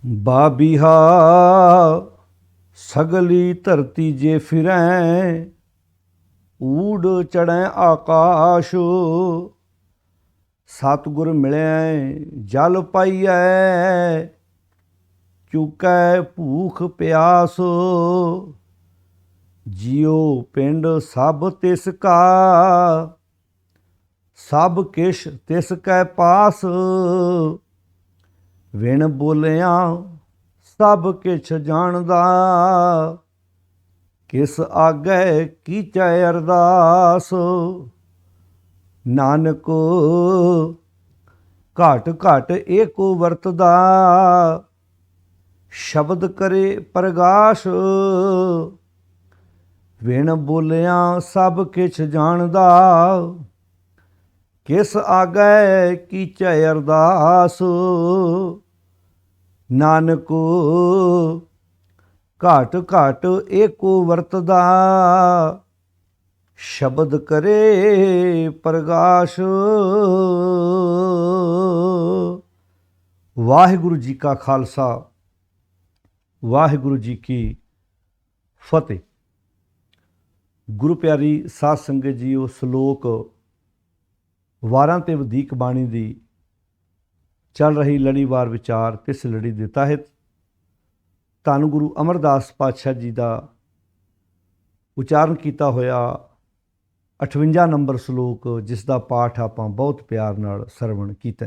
बाबिहा सगली धरती जे फिरें, ऊड़ चढ़ें आकाश। सतगुर मिलें जल पाइयै, चुकै भूख प्यास। जियो पिंड सब तिसका, सब किश तिसकै पास। विण बोलिया सब किश जानदा, किस आगे कीचै अरदास। नानक घट घट एको वरतदा, शब्द करे प्रगाश। विण बोलिया सब किश जानदा, किस आगे कीचै अरदास। नानक घट घट एको वरतदा, शब्द करे प्रगाश। वाहिगुरु जी का खालसा, वाहिगुरु जी की फतेह। गुरु प्यारी साध संगत जी, ਉਹ ਸਲੋਕ ਵਾਰਾਂ ਤੇ ਵਧੀਕ ਬਾਣੀ ਦੀ ਚੱਲ ਰਹੀ ਲੜੀਵਾਰ ਵਿਚਾਰ ਤੇ ਇਸ ਲੜੀ ਦੇ ਤਹਿਤ ਧੰਨ ਗੁਰੂ ਅਮਰਦਾਸ ਪਾਤਸ਼ਾਹ ਜੀ ਦਾ ਉਚਾਰਨ ਕੀਤਾ ਹੋਇਆ 58 ਨੰਬਰ ਸਲੋਕ, ਜਿਸ ਦਾ ਪਾਠ ਆਪਾਂ ਬਹੁਤ ਪਿਆਰ ਨਾਲ ਸਰਵਣ ਕੀਤਾ।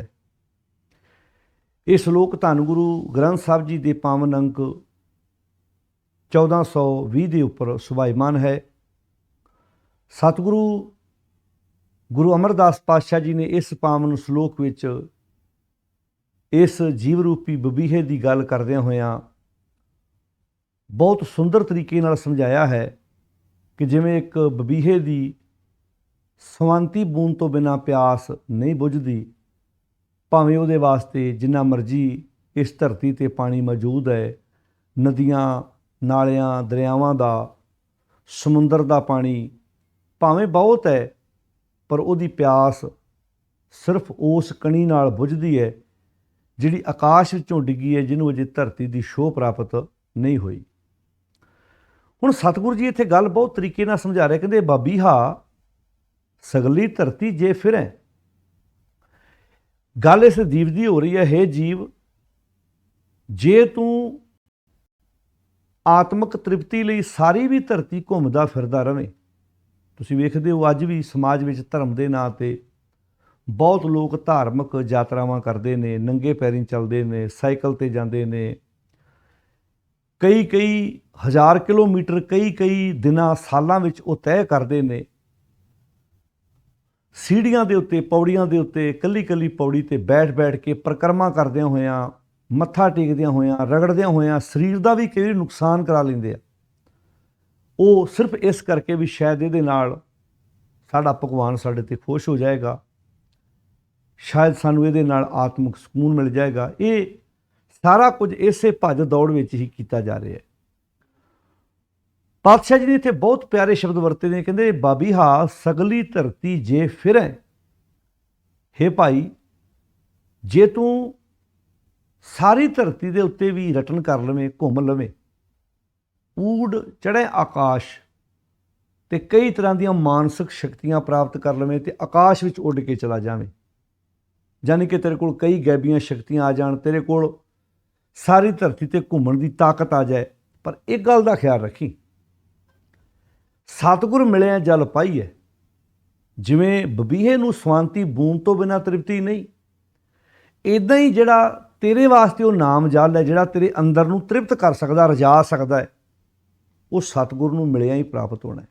ਇਹ ਸਲੋਕ ਧੰਨ ਗੁਰੂ ਗ੍ਰੰਥ ਸਾਹਿਬ ਜੀ ਦੇ ਪਾਵਨ ਅੰਕ 1420 ਦੇ ਉੱਪਰ ਸੁਭਾਈਮਾਨ ਹੈ। ਸਤਿਗੁਰੂ ਗੁਰੂ ਅਮਰਦਾਸ ਪਾਤਸ਼ਾਹ ਜੀ ਨੇ ਇਸ ਪਾਵਨ ਸਲੋਕ ਵਿੱਚ ਇਸ ਜੀਵ ਰੂਪੀ ਬਬੀਹੇ ਦੀ ਗੱਲ ਕਰਦਿਆਂ ਹੋਇਆਂ ਬਹੁਤ ਸੁੰਦਰ ਤਰੀਕੇ ਨਾਲ ਸਮਝਾਇਆ ਹੈ ਕਿ ਜਿਵੇਂ ਇੱਕ ਬਬੀਹੇ ਦੀ ਸਵੰਤੀ ਬੂੰਦ ਤੋਂ ਬਿਨਾਂ ਪਿਆਸ ਨਹੀਂ ਬੁਝਦੀ, ਭਾਵੇਂ ਉਹਦੇ ਵਾਸਤੇ ਜਿੰਨਾ ਮਰਜ਼ੀ ਇਸ ਧਰਤੀ 'ਤੇ ਪਾਣੀ ਮੌਜੂਦ ਹੈ, ਨਦੀਆਂ ਨਾਲਿਆਂ ਦਰਿਆਵਾਂ ਦਾ, ਸਮੁੰਦਰ ਦਾ ਪਾਣੀ ਭਾਵੇਂ ਬਹੁਤ ਹੈ, ਪਰ ਉਹਦੀ ਪਿਆਸ ਸਿਰਫ ਉਸ ਕਣੀ ਨਾਲ ਬੁਝਦੀ ਹੈ ਜਿਹੜੀ ਆਕਾਸ਼ ਵਿੱਚੋਂ ਡਿੱਗੀ ਹੈ, ਜਿਹਨੂੰ ਅਜੇ ਧਰਤੀ ਦੀ ਛੋਹ ਪ੍ਰਾਪਤ ਨਹੀਂ ਹੋਈ। ਹੁਣ ਸਤਿਗੁਰੂ ਜੀ ਇੱਥੇ ਗੱਲ ਬਹੁਤ ਤਰੀਕੇ ਨਾਲ ਸਮਝਾ ਰਹੇ, ਕਹਿੰਦੇ ਬਾਬੀਹਾ ਸਗਲੀ ਧਰਤੀ ਜੇ ਫਿਰੈ। ਗੱਲ ਇਸ ਜੀਵ ਦੀ ਹੋ ਰਹੀ ਹੈ, ਹੇ ਜੀਵ, ਜੇ ਤੂੰ ਆਤਮਿਕ ਤ੍ਰਿਪਤੀ ਲਈ ਸਾਰੀ ਵੀ ਧਰਤੀ ਘੁੰਮਦਾ ਫਿਰਦਾ ਰਹੇ। ਤੁਸੀਂ ਵੇਖਦੇ ਹੋ ਅੱਜ ਵੀ ਸਮਾਜ ਵਿੱਚ ਧਰਮ ਦੇ ਨਾਂ 'ਤੇ ਬਹੁਤ ਲੋਕ ਧਾਰਮਿਕ ਯਾਤਰਾਵਾਂ ਕਰਦੇ ਨੇ, ਨੰਗੇ ਪੈਰੀਂ ਚੱਲਦੇ ਨੇ, ਸਾਈਕਲ 'ਤੇ ਜਾਂਦੇ ਨੇ, ਕਈ ਹਜ਼ਾਰ ਕਿਲੋਮੀਟਰ ਕਈ ਦਿਨਾਂ ਸਾਲਾਂ ਵਿੱਚ ਉਹ ਤੈਅ ਕਰਦੇ ਨੇ। ਸੀੜੀਆਂ ਦੇ ਉੱਤੇ, ਪੌੜੀਆਂ ਦੇ ਉੱਤੇ, ਕੱਲੀ ਪੌੜੀ 'ਤੇ ਬੈਠ ਕੇ ਪਰਿਕਰਮਾ ਕਰਦਿਆਂ ਹੋਇਆਂ, ਮੱਥਾ ਟੇਕਦਿਆਂ ਹੋਇਆਂ, ਰਗੜਦਿਆਂ ਹੋਇਆਂ ਸਰੀਰ ਦਾ ਵੀ ਕਈ ਵਾਰੀ ਨੁਕਸਾਨ ਕਰਾ ਲੈਂਦੇ ਆ। ਉਹ ਸਿਰਫ ਇਸ ਕਰਕੇ ਵੀ ਸ਼ਾਇਦ ਇਹਦੇ ਨਾਲ ਸਾਡਾ ਭਗਵਾਨ ਸਾਡੇ 'ਤੇ ਖੁਸ਼ ਹੋ ਜਾਏਗਾ, ਸ਼ਾਇਦ ਸਾਨੂੰ ਇਹਦੇ ਨਾਲ ਆਤਮਿਕ ਸਕੂਨ ਮਿਲ ਜਾਏਗਾ। ਇਹ ਸਾਰਾ ਕੁਝ ਇਸੇ ਭੱਜ ਦੌੜ ਵਿੱਚ ਹੀ ਕੀਤਾ ਜਾ ਰਿਹਾ ਹੈ। ਪਾਤਸ਼ਾਹ ਜੀ ਨੇ ਇੱਥੇ ਬਹੁਤ ਪਿਆਰੇ ਸ਼ਬਦ ਵਰਤੇ ਨੇ, ਕਹਿੰਦੇ ਬਾਬੀਹਾ ਸਗਲੀ ਧਰਤੀ ਜੇ ਫਿਰੈ। ਹੇ ਭਾਈ, ਜੇ ਤੂੰ ਸਾਰੀ ਧਰਤੀ ਦੇ ਉੱਤੇ ਵੀ ਰਟਨ ਕਰ ਲਵੇਂ, ਘੁੰਮ ਲਵੇਂ, ਊੜ ਚੜ੍ਹੇ ਆਕਾਸ਼, ਤੇ ਕਈ ਤਰ੍ਹਾਂ ਦੀਆਂ ਮਾਨਸਿਕ ਸ਼ਕਤੀਆਂ ਪ੍ਰਾਪਤ ਕਰ ਲਵੇਂ ਤੇ ਆਕਾਸ਼ ਵਿੱਚ ਉੱਡ ਕੇ ਚਲਾ ਜਾਵੇਂ, ਯਾਨੀ ਕਿ ਤੇਰੇ ਕੋਲ ਕਈ ਗੈਬੀਆਂ ਸ਼ਕਤੀਆਂ ਆ ਜਾਣ, ਤੇਰੇ ਕੋਲ ਸਾਰੀ ਧਰਤੀ 'ਤੇ ਘੁੰਮਣ ਦੀ ਤਾਕਤ ਆ ਜਾਏ। ਪਰ ਇੱਕ ਗੱਲ ਦਾ ਖਿਆਲ ਰੱਖੀ, ਸਤਿਗੁਰ ਮਿਲਿਆ ਜਲ ਪਾਈਐ। ਜਿਵੇਂ ਬਬੀਹੇ ਨੂੰ ਸਵਾਂਤੀ ਬੂੰਦ ਤੋਂ ਬਿਨਾਂ ਤ੍ਰਿਪਤੀ ਨਹੀਂ, ਇੱਦਾਂ ਹੀ ਜਿਹੜਾ ਤੇਰੇ ਵਾਸਤੇ ਉਹ ਨਾਮ ਜਲ ਹੈ, ਜਿਹੜਾ ਤੇਰੇ ਅੰਦਰ ਨੂੰ ਤ੍ਰਿਪਤ ਕਰ ਸਕਦਾ, ਰਜਾ ਸਕਦਾ ਹੈ, ਉਹ ਸਤਿਗੁਰ ਨੂੰ ਮਿਲਿਆ ਹੀ ਪ੍ਰਾਪਤ ਹੋਣਾ ਹੈ।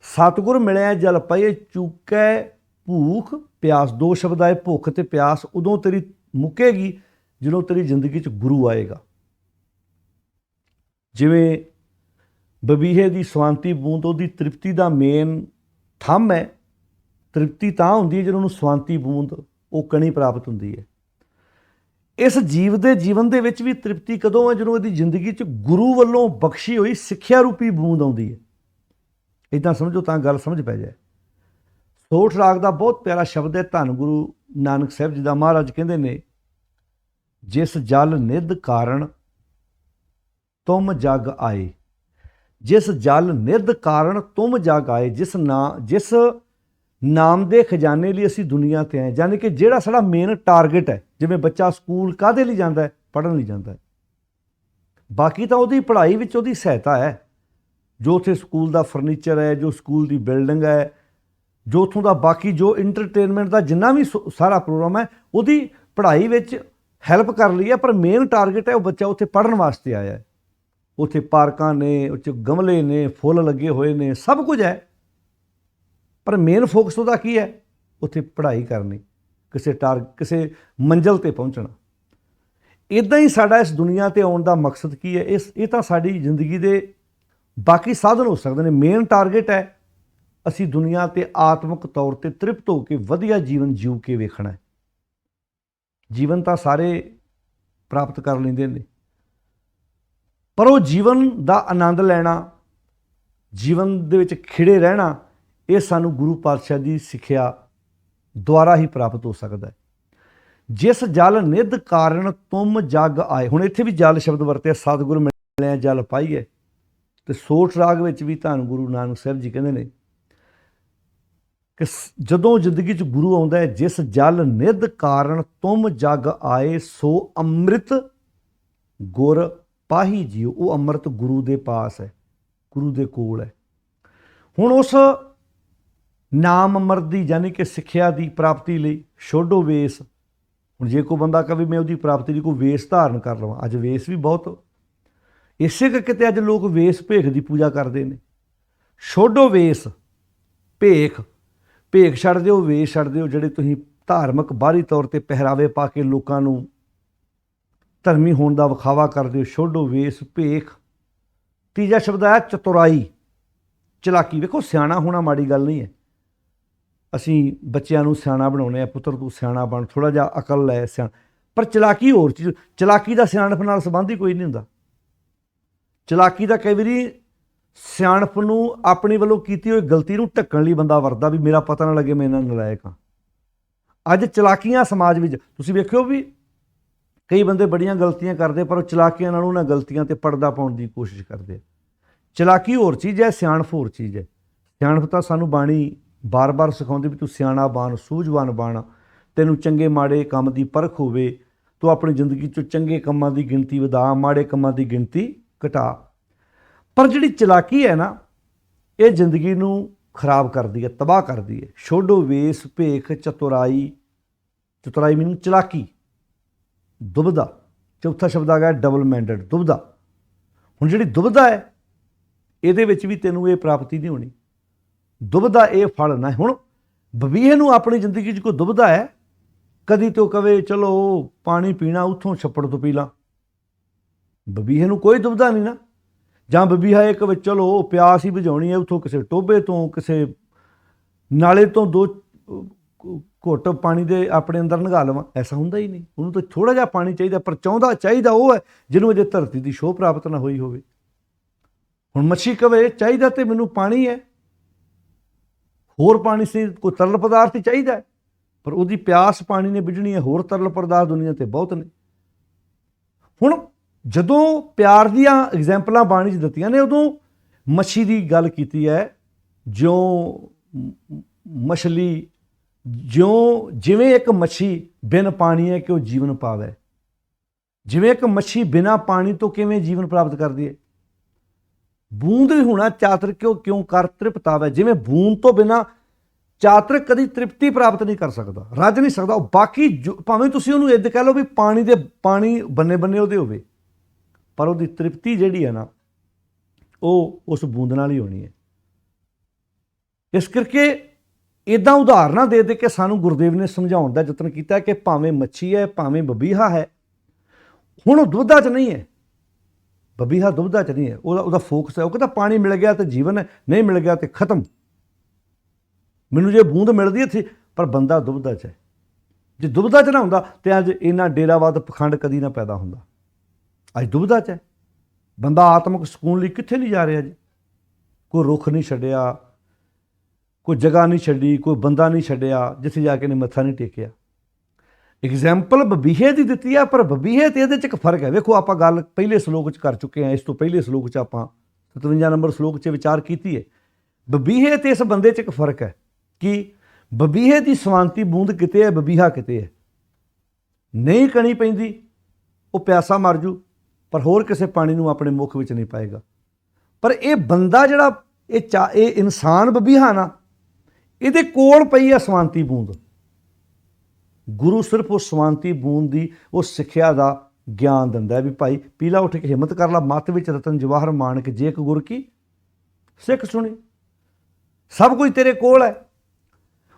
ਸਤਿਗੁਰ ਮਿਲਿਆ ਜਲ ਪਾਈਐ, ਚੁੱਕੈ ਭੂਖ ਪਿਆਸ। ਦੋ ਸ਼ਬਦ ਆਏ, ਭੁੱਖ ਤੇ ਪਿਆਸ। ਉਦੋਂ ਤੇਰੀ ਮੁੱਕੇਗੀ ਜਦੋਂ ਤੇਰੀ ਜ਼ਿੰਦਗੀ 'ਚ ਗੁਰੂ ਆਏਗਾ। ਜਿਵੇਂ ਬਬੀਹੇ ਦੀ ਸਵਾਂਤੀ ਬੂੰਦ ਉਹਦੀ ਤ੍ਰਿਪਤੀ ਦਾ ਮੇਨ ਥੰਮ ਹੈ। ਤ੍ਰਿਪਤੀ ਤਾਂ ਹੁੰਦੀ ਹੈ ਜਦੋਂ ਉਹਨੂੰ ਸਵਾਂਤੀ ਬੂੰਦ, ਉਹ ਕਣੀ ਪ੍ਰਾਪਤ ਹੁੰਦੀ ਹੈ। ਇਸ ਜੀਵ ਦੇ ਜੀਵਨ ਦੇ ਵਿੱਚ ਵੀ ਤ੍ਰਿਪਤੀ ਕਦੋਂ ਹੈ? ਜਦੋਂ ਇਹਦੀ ਜ਼ਿੰਦਗੀ 'ਚ ਗੁਰੂ ਵੱਲੋਂ ਬਖਸ਼ੀ ਹੋਈ ਸਿੱਖਿਆ ਰੂਪੀ ਬੂੰਦ ਆਉਂਦੀ ਹੈ। ਇੱਦਾਂ ਸਮਝੋ ਤਾਂ ਗੱਲ ਸਮਝ ਪੈ ਜਾਏ। ਸੋਠ ਰਾਗ ਦਾ ਬਹੁਤ ਪਿਆਰਾ ਸ਼ਬਦ ਹੈ, ਧੰਨ ਗੁਰੂ ਨਾਨਕ ਸਾਹਿਬ ਜੀ ਦਾ। ਮਹਾਰਾਜ ਕਹਿੰਦੇ ਨੇ, जिस जल निध कारण तुम जग आए। जिस जल निध कारण तुम जग आए, जिस नाम ਦੇ ਖਜ਼ਾਨੇ ਲਈ ਅਸੀਂ ਦੁਨੀਆ ਤੇ ਆਏ। ਯਾਨੀ ਕਿ ਜਿਹੜਾ ਸਾਡਾ ਮੇਨ ਟਾਰਗੇਟ ਹੈ, ਜਿਵੇਂ ਬੱਚਾ ਸਕੂਲ ਕਾਹਦੇ ਲਈ ਜਾਂਦਾ ਹੈ? ਪੜ੍ਹਨ ਲਈ ਜਾਂਦਾ ਹੈ। ਬਾਕੀ ਤਾਂ ਉਹਦੀ ਪੜ੍ਹਾਈ ਵਿੱਚ ਉਹਦੀ ਸਹਾਇਤਾ ਹੈ, ਜੋ ਉੱਥੇ ਸਕੂਲ ਦਾ ਫਰਨੀਚਰ ਹੈ, ਜੋ ਸਕੂਲ ਦੀ ਬਿਲਡਿੰਗ ਹੈ, ਜੋ ਉੱਥੋਂ ਦਾ ਬਾਕੀ ਜੋ ਇੰਟਰਟੇਨਮੈਂਟ ਦਾ ਜਿੰਨਾ ਵੀ ਸਾਰਾ ਪ੍ਰੋਗਰਾਮ ਹੈ, ਉਹਦੀ ਪੜ੍ਹਾਈ ਵਿੱਚ ਹੈਲਪ ਕਰ ਲਈ ਹੈ। ਪਰ ਮੇਨ ਟਾਰਗੇਟ ਹੈ ਉਹ ਬੱਚਾ ਉੱਥੇ ਪੜ੍ਹਨ ਵਾਸਤੇ ਆਇਆ ਹੈ। ਉੱਥੇ ਪਾਰਕਾਂ ਨੇ, ਉੱਥੇ ਗਮਲੇ ਨੇ, ਫੁੱਲ ਲੱਗੇ ਹੋਏ ਨੇ, ਸਭ ਕੁਝ ਹੈ। ਪਰ ਮੇਨ ਫੋਕਸ ਉਹਦਾ ਕੀ ਹੈ? ਉੱਥੇ ਪੜ੍ਹਾਈ ਕਰਨੀ, ਕਿਸੇ ਮੰਜ਼ਿਲ 'ਤੇ ਪਹੁੰਚਣਾ। ਇੱਦਾਂ ਹੀ ਸਾਡਾ ਇਸ ਦੁਨੀਆ 'ਤੇ ਆਉਣ ਦਾ ਮਕਸਦ ਕੀ ਹੈ? ਇਹ ਤਾਂ ਸਾਡੀ ਜ਼ਿੰਦਗੀ ਦੇ ਬਾਕੀ ਸਾਧਨ ਹੋ ਸਕਦੇ ਨੇ। ਮੇਨ ਟਾਰਗੇਟ ਹੈ ਅਸੀਂ ਦੁਨੀਆ 'ਤੇ ਆਤਮਿਕ ਤੌਰ 'ਤੇ ਤ੍ਰਿਪਤ ਹੋ ਕੇ ਵਧੀਆ ਜੀਵਨ ਜੀਉ ਕੇ ਵੇਖਣਾ ਹੈ। ਜੀਵਨ ਤਾਂ ਸਾਰੇ ਪ੍ਰਾਪਤ ਕਰ ਲੈਂਦੇ ਨੇ, ਪਰ ਉਹ ਜੀਵਨ ਦਾ ਆਨੰਦ ਲੈਣਾ, ਜੀਵਨ ਦੇ ਵਿੱਚ ਖਿੜੇ ਰਹਿਣਾ, ਇਹ ਸਾਨੂੰ ਗੁਰੂ ਪਾਤਸ਼ਾਹ ਦੀ ਸਿੱਖਿਆ ਦੁਆਰਾ ਹੀ ਪ੍ਰਾਪਤ ਹੋ ਸਕਦਾ ਹੈ। ਜਿਸ ਜਲ ਨਿਧ ਕਾਰਨ ਤੁਮ ਜਗ ਆਏ। ਹੁਣ ਇੱਥੇ ਵੀ ਜਲ ਸ਼ਬਦ ਵਰਤਿਆ, ਸਤਿਗੁਰ ਮਿਲਿਆ ਜਲ ਪਾਈਏ। ਅਤੇ ਸੋਠ ਰਾਗ ਵਿੱਚ ਵੀ ਧੰਨ ਗੁਰੂ ਨਾਨਕ ਸਾਹਿਬ ਜੀ ਕਹਿੰਦੇ ਨੇ ਕਿ ਜਦੋਂ ਜ਼ਿੰਦਗੀ 'ਚ ਗੁਰੂ ਆਉਂਦਾ ਹੈ, ਜਿਸ ਜਲ ਨਿਧ ਕਾਰਨ ਤੁਮ ਜਗ ਆਏ, ਸੋ ਅੰਮ੍ਰਿਤ ਗੁਰ ਪਾਹੀ ਜੀਓ। ਉਹ ਅੰਮ੍ਰਿਤ ਗੁਰੂ ਦੇ ਪਾਸ ਹੈ, ਗੁਰੂ ਦੇ ਕੋਲ ਹੈ। ਹੁਣ ਉਸ ਨਾਮ ਅੰਮ੍ਰਿਤ ਦੀ ਯਾਨੀ ਕਿ ਸਿੱਖਿਆ ਦੀ ਪ੍ਰਾਪਤੀ ਲਈ ਛੋਡੋ ਵੇਸ। ਹੁਣ ਜੇ ਕੋਈ ਬੰਦਾ ਕਵੇ ਮੈਂ ਉਹਦੀ ਪ੍ਰਾਪਤੀ ਲਈ ਕੋਈ ਵੇਸ ਧਾਰਨ ਕਰ ਲਵਾਂ, ਅੱਜ ਵੇਸ ਵੀ ਬਹੁਤ, ਇਸੇ ਕਰਕੇ ਤੇ ਅੱਜ ਲੋਕ ਵੇਸ ਭੇਖ ਦੀ ਪੂਜਾ ਕਰਦੇ ਨੇ। ਛੋਡੋ ਵੇਸ, ਭੇਖ ਛੱਡ ਦਿਓ, ਵੇਸ ਛੱਡ ਦਿਓ। ਜਿਹੜੇ ਤੁਸੀਂ ਧਾਰਮਿਕ ਬਾਹਰੀ ਤੌਰ 'ਤੇ ਪਹਿਰਾਵੇ ਪਾ ਕੇ ਲੋਕਾਂ ਨੂੰ ਧਰਮੀ ਹੋਣ ਦਾ ਵਿਖਾਵਾ ਕਰਦੇ ਹੋ, ਛੋਡੋ ਵੇਸ ਭੇਖ। ਤੀਜਾ ਸ਼ਬਦ ਹੈ ਚਤੁਰਾਈ, ਚਲਾਕੀ। ਵੇਖੋ ਸਿਆਣਾ ਹੋਣਾ ਮਾੜੀ ਗੱਲ ਨਹੀਂ ਹੈ। ਅਸੀਂ ਬੱਚਿਆਂ ਨੂੰ ਸਿਆਣਾ ਬਣਾਉਂਦੇ ਹਾਂ, ਪੁੱਤਰ ਤੂੰ ਸਿਆਣਾ ਬਣ, ਥੋੜ੍ਹਾ ਜਿਹਾ ਅਕਲ ਲੈ ਸਿਆਣਾ। ਪਰ ਚਲਾਕੀ ਹੋਰ ਚੀਜ਼। ਚਲਾਕੀ ਦਾ ਸਿਆਣਪ ਨਾਲ ਸੰਬੰਧ ਹੀ ਕੋਈ ਨਹੀਂ ਹੁੰਦਾ। ਚਲਾਕੀ ਦਾ ਕਈ ਵਾਰੀ ਸਿਆਣਪ ਨੂੰ ਆਪਣੀ ਵੱਲੋਂ ਕੀਤੀ ਹੋਈ ਗਲਤੀ ਨੂੰ ਢੱਕਣ ਲਈ ਬੰਦਾ ਵਰਤਦਾ, ਵੀ ਮੇਰਾ ਪਤਾ ਨਾ ਲੱਗੇ ਮੈਂ ਇਹਨਾਂ ਨਲਾਇਕ ਹਾਂ। ਅੱਜ ਚਲਾਕੀਆਂ ਸਮਾਜ ਵਿੱਚ ਤੁਸੀਂ ਵੇਖਿਓ ਵੀ ਕਈ ਬੰਦੇ ਬੜੀਆਂ ਗਲਤੀਆਂ ਕਰਦੇ, ਪਰ ਉਹ ਚਲਾਕੀਆਂ ਨਾਲ ਉਹਨਾਂ ਗਲਤੀਆਂ 'ਤੇ ਪਰਦਾ ਪਾਉਣ ਦੀ ਕੋਸ਼ਿਸ਼ ਕਰਦੇ। ਚਲਾਕੀ ਹੋਰ ਚੀਜ਼ ਹੈ, ਸਿਆਣਪ ਹੋਰ ਚੀਜ਼ ਹੈ। ਸਿਆਣਪ ਤਾਂ ਸਾਨੂੰ ਬਾਣੀ ਬਾਰ-ਬਾਰ ਸਿਖਾਉਂਦੀ ਵੀ ਤੂੰ ਸਿਆਣਾ ਬਣ, ਸੂਝਵਾਨ ਬਣ, ਤੈਨੂੰ ਚੰਗੇ ਮਾੜੇ ਕੰਮ ਦੀ ਪਰਖ ਹੋਵੇ, ਤੂੰ ਆਪਣੀ ਜ਼ਿੰਦਗੀ 'ਚੋਂ ਚੰਗੇ ਕੰਮਾਂ ਦੀ ਗਿਣਤੀ ਵਧਾ, ਮਾੜੇ ਕੰਮਾਂ ਦੀ ਗਿਣਤੀ ਘਟਾ। ਪਰ ਜਿਹੜੀ ਚਲਾਕੀ ਹੈ ਨਾ, ਇਹ ਜ਼ਿੰਦਗੀ ਨੂੰ ਖਰਾਬ ਕਰਦੀ ਹੈ, ਤਬਾਹ ਕਰਦੀ ਹੈ। ਛੋਡੋ ਵੇਸ ਭੇਖ ਚਤੁਰਾਈ। ਚਤੁਰਾਈ ਮੀਨਿੰਗ ਚਲਾਕੀ, ਦੁਬਦਾ। ਚੌਥਾ ਸ਼ਬਦ ਆ ਗਿਆ ਡਬਲ ਮਾਈਂਡਡ, ਦੁਬਦਾ। ਹੁਣ ਜਿਹੜੀ ਦੁਬਦਾ ਹੈ, ਇਹਦੇ ਵਿੱਚ ਵੀ ਤੈਨੂੰ ਇਹ ਪ੍ਰਾਪਤੀ ਨਹੀਂ ਹੋਣੀ। ਦੁਬਦਾ ਇਹ ਫਲ ਨਾ। ਹੁਣ ਬਬੀਹੇ ਨੂੰ ਆਪਣੀ ਜ਼ਿੰਦਗੀ 'ਚ ਕੋਈ ਦੁਬਦਾ ਹੈ, ਕਦੀ ਤੋਂ ਕਵੇ ਚਲੋ ਪਾਣੀ ਪੀਣਾ ਉੱਥੋਂ ਛੱਪੜ ਤੋਂ ਪੀ ਲਾਂ, ਬਬੀਹੇ ਨੂੰ ਕੋਈ ਦੁਬਦਾ ਨਹੀਂ ਨਾ। ਜਾਂ ਬਬੀਹਾ ਇਹ ਕਵੇ ਚਲੋ ਪਿਆਸ ਹੀ ਬੁਝਾਉਣੀ ਹੈ, ਉੱਥੋਂ ਕਿਸੇ ਟੋਭੇ ਤੋਂ, ਕਿਸੇ ਨਾਲੇ ਤੋਂ 2 ਘੁੱਟ ਪਾਣੀ ਦੇ ਆਪਣੇ ਅੰਦਰ ਨਿਘਾ ਲਵਾਂ, ਐਸਾ ਹੁੰਦਾ ਹੀ ਨਹੀਂ। ਉਹਨੂੰ ਤਾਂ ਥੋੜ੍ਹਾ ਜਿਹਾ ਪਾਣੀ ਚਾਹੀਦਾ, ਪਰ ਚਾਹੀਦਾ ਉਹ ਹੈ ਜਿਹਨੂੰ ਅਜੇ ਧਰਤੀ ਦੀ ਛੋਹ ਪ੍ਰਾਪਤ ਨਾ ਹੋਈ ਹੋਵੇ। ਹੁਣ ਮੱਛੀ ਕਵੇ ਚਾਹੀਦਾ ਤੇ ਮੈਨੂੰ ਪਾਣੀ ਹੈ, ਹੋਰ ਪਾਣੀ ਸੀ, ਕੋਈ ਤਰਲ ਪਦਾਰਥ ਹੀ ਚਾਹੀਦਾ, ਪਰ ਉਹਦੀ ਪਿਆਸ ਪਾਣੀ ਨੇ ਬੁਝਣੀ ਹੈ। ਹੋਰ ਤਰਲ ਪਦਾਰਥ ਦੁਨੀਆ 'ਤੇ ਬਹੁਤ ਨੇ। ਹੁਣ ਜਦੋਂ ਪਿਆਰ ਦੀਆਂ ਐਗਜ਼ੈਂਪਲਾਂ ਬਾਣੀ 'ਚ ਦਿੱਤੀਆਂ ਨੇ, ਉਦੋਂ ਮੱਛੀ ਦੀ ਗੱਲ ਕੀਤੀ ਹੈ। ਜਿਉਂ ਮਛਲੀ, ਜਿਵੇਂ ਇੱਕ ਮੱਛੀ ਬਿਨ ਪਾਣੀ ਹੈ ਕਿ ਉਹ ਜੀਵਨ ਪਾਵੇ। ਜਿਵੇਂ ਇੱਕ ਮੱਛੀ ਬਿਨਾਂ ਪਾਣੀ ਤੋਂ ਕਿਵੇਂ ਜੀਵਨ ਪ੍ਰਾਪਤ ਕਰਦੀ ਹੈ। ਬੂੰਦ ਵੀ ਹੋਣਾ ਚਾਤਰ ਕਿਉਂ ਕਰ ਤ੍ਰਿਪਤ ਆਵੇ। ਜਿਵੇਂ ਬੂੰਦ ਤੋਂ ਬਿਨਾਂ ਚਾਤਰ ਕਦੀ ਤ੍ਰਿਪਤੀ ਪ੍ਰਾਪਤ ਨਹੀਂ ਕਰ ਸਕਦਾ, ਰੱਜ ਨਹੀਂ ਸਕਦਾ। ਉਹ ਬਾਕੀ ਭਾਵੇਂ ਤੁਸੀਂ ਉਹਨੂੰ ਇੱਦਾਂ ਕਹਿ ਲਓ ਵੀ ਪਾਣੀ ਬੰਨੇ ਉਹਦੇ ਹੋਵੇ, ਪਰ ਉਹਦੀ ਤ੍ਰਿਪਤੀ ਜਿਹੜੀ ਹੈ ਨਾ, ਉਹ ਉਸ ਬੂੰਦ ਨਾਲ ਹੀ ਹੋਣੀ ਹੈ। ਇਸ ਕਰਕੇ ਇੱਦਾਂ ਉਦਾਹਰਨਾਂ ਦੇ ਕੇ ਸਾਨੂੰ ਗੁਰਦੇਵ ਨੇ ਸਮਝਾਉਣ ਦਾ ਯਤਨ ਕੀਤਾ ਕਿ ਭਾਵੇਂ ਮੱਛੀ ਹੈ, ਭਾਵੇਂ ਬਬੀਹਾ ਹੈ, ਹੁਣ ਉਹ ਦੁਬਦਾ 'ਚ ਨਹੀਂ ਹੈ। ਬਬੀਹਾ ਦੁਬਦਾ 'ਚ ਨਹੀਂ ਹੈ, ਉਹਦਾ ਫੋਕਸ ਹੈ। ਉਹ ਕਹਿੰਦਾ ਪਾਣੀ ਮਿਲ ਗਿਆ ਤੇ ਜੀਵਨ ਹੈ, ਨਹੀਂ ਮਿਲ ਗਿਆ ਤੇ ਖਤਮ। ਮੈਨੂੰ ਜੇ ਬੂੰਦ ਮਿਲਦੀ ਇੱਥੇ, ਪਰ ਬੰਦਾ ਦੁਬਦਾ 'ਚ ਹੈ। ਜੇ ਦੁਬਦਾ 'ਚ ਨਾ ਹੁੰਦਾ ਤੇ ਅੱਜ ਇੰਨਾ ਡੇਰਾਵਾਦ ਪਖੰਡ ਕਦੀ ਨਾ ਪੈਦਾ ਹੁੰਦਾ। ਅੱਜ ਦੁਬਦਾ 'ਚ ਹੈ ਬੰਦਾ। ਆਤਮਿਕ ਸਕੂਨ ਲਈ ਕਿੱਥੇ ਨਹੀਂ ਜਾ ਰਿਹਾ ਜੀ? ਕੋਈ ਰੁੱਖ ਨਹੀਂ ਛੱਡਿਆ, ਕੋਈ ਜਗ੍ਹਾ ਨਹੀਂ ਛੱਡੀ, ਕੋਈ ਬੰਦਾ ਨਹੀਂ ਛੱਡਿਆ ਜਿੱਥੇ ਜਾ ਕੇ ਨੇ ਮੱਥਾ ਨਹੀਂ ਟੇਕਿਆ। एग्जाम्पल बबीहे की दी है, पर बबीहे तो ये एक फर्क है। वेखो आप गल पहले सलोक कर चुके हैं, इस तो पहले सलोक च आप 57 नंबर सलोक च विचार की है। बबीहे तो इस बंदे च एक फर्क है कि बबीहे की सवांती बूंद किते है, बबीहा किते है। नहीं कणी पैंदी वो प्यासा मर जू, पर होर किसी पानी नूं अपने मुख विच नहीं पाएगा। पर यह बंदा जिहड़ा ये इंसान बबीहा ना, ये कोल पई है सवांती बूंद। गुरु सिर्फ उस सवांती बूंद की उस सिक्ख्या का ज्ञान दिंदा है भी भाई पीला उठ के हिम्मत कर ला, मत विच रतन जवाहर माणक जे एक गुर की सिख सुनी। सब कुछ तेरे कोल है।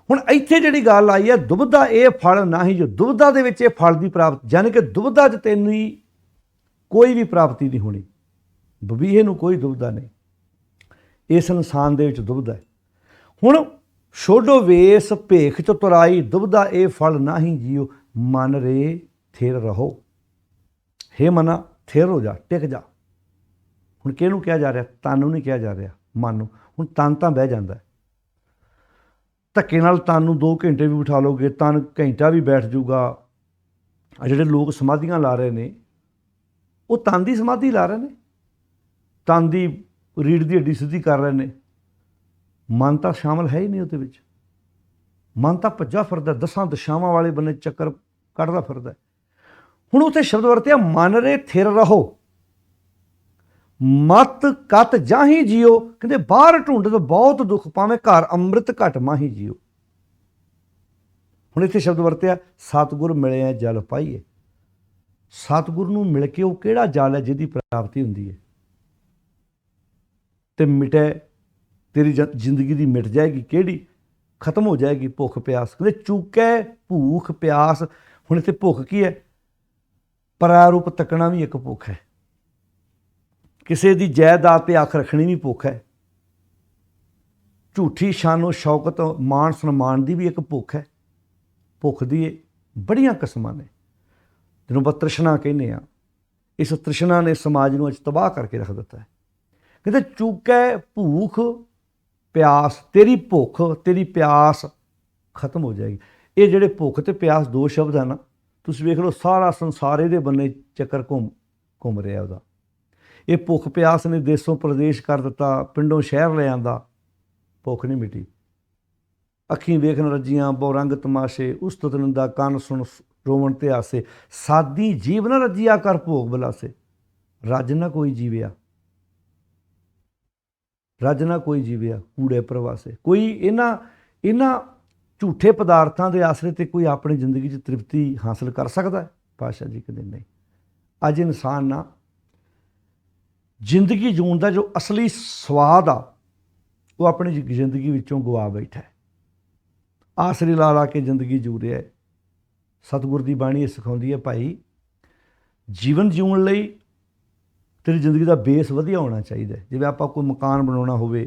हुण इत्थे जिहड़ी गल आई है, दुबधा ये फल ना ही जो दुबधा दे विच फल की प्राप्ति, यानी कि दुबधा च तैनूं कोई भी प्राप्ति नहीं होनी। बबीहे नूं कोई दुबधा नहीं, इस इंसान दे विच दुबधा है। हुण छोड़ो वेस भेख चतुराई, दुबधा ए फल ना ही जियो, मन रे थिर रहो। हे मना थिर हो जा, टिक जा। हुण किहनूं कहा जा रहा? तन नूं नहीं कहा जा रहा, मन नूं। हुण तन तां बह जांदा है, धक्के नाल तन नूं 2 घंटे भी बिठा लोगे, तन घंटा भी बैठ जूगा। जिहड़े लोग समाधियां ला रहे ने, वो तन दी समाधि ला रहे ने, तन दी रीढ़ दी हड्डी सीधी कर रहे ने। मन तो शामिल है ही नहीं उहदे विच। मन तो भज्जा फिरदा, 10 दिशावां वाले बन्ने चक्कर कढ़दा फिरदा। हुण उत्थे शब्द वरतिया मन रे थिर रहो, मत कत जाही जियो। कहते बाहर ढूंढ तो बहुत दुख पावे, घर अमृत घट माही जियो। हुण इत्थे शब्द वरतिया सतगुर मिले जल पाईए। सतगुर नूं मिल के वो किहड़ा जल है जिहदी प्राप्ति हुंदी है ते मिटे तेरी जिंदगी दी मिट जाएगी, किहड़ी खत्म हो जाएगी भुख प्यास। कहते चूकै भूख प्यास। हुण इत्थे भुख की है? प्रारूप तकना भी एक भुख है, किसी की जायदाद ते अख रखनी भी भुख है, झूठी शानो शौकत मान सन्मान की भी एक भुख है। भुख दी बड़ियां किस्मां ने, जिन्हों आप तृष्णा कहने आ। इस तृष्णा ने समाज नूं अज तबाह करके रख दिता है। कहते चूकै भूख प्यास, तेरी भुख तेरी प्यास खत्म हो जाएगी। ये जिहड़े भुख ते प्यास 2 शब्द है ना, तुसीं वेख लो सारा संसार इहदे बन्ने चक्कर घुम रहा उहदा। ये भुख प्यास ने देसों प्रदेश कर दिता, पिंडों शहर ले आंदा, भुख नहीं मिटी। अखीं वेखन रजियां बहु रंग तमाशे, उस्तत निंदा कान सुन रोवण ते आसे। सादी जीव न रजिया कर भोग बलासे। रज ना कोई जीविया, रज ना कोई जीविया कूड़े प्रवासे। कोई इन्हां झूठे पदार्थों के आसरे ते कोई अपनी जिंदगी च तृप्ति हासिल कर सकता है? पातशाह जी कहते नहीं। अज इंसान ना जिंदगी जून का जो असली स्वाद आ वो अपनी जिंदगी विचों गवा बैठा है। आसरे ला ला के जिंदगी जू रहा है। सतगुर की बाणी ये सिखाउंदी है भाई जीवन जीवन लई तेरी जिंदगी का बेस वधिया होना चाहिए। जिवें आपां कोई मकान बनाउणा होवे,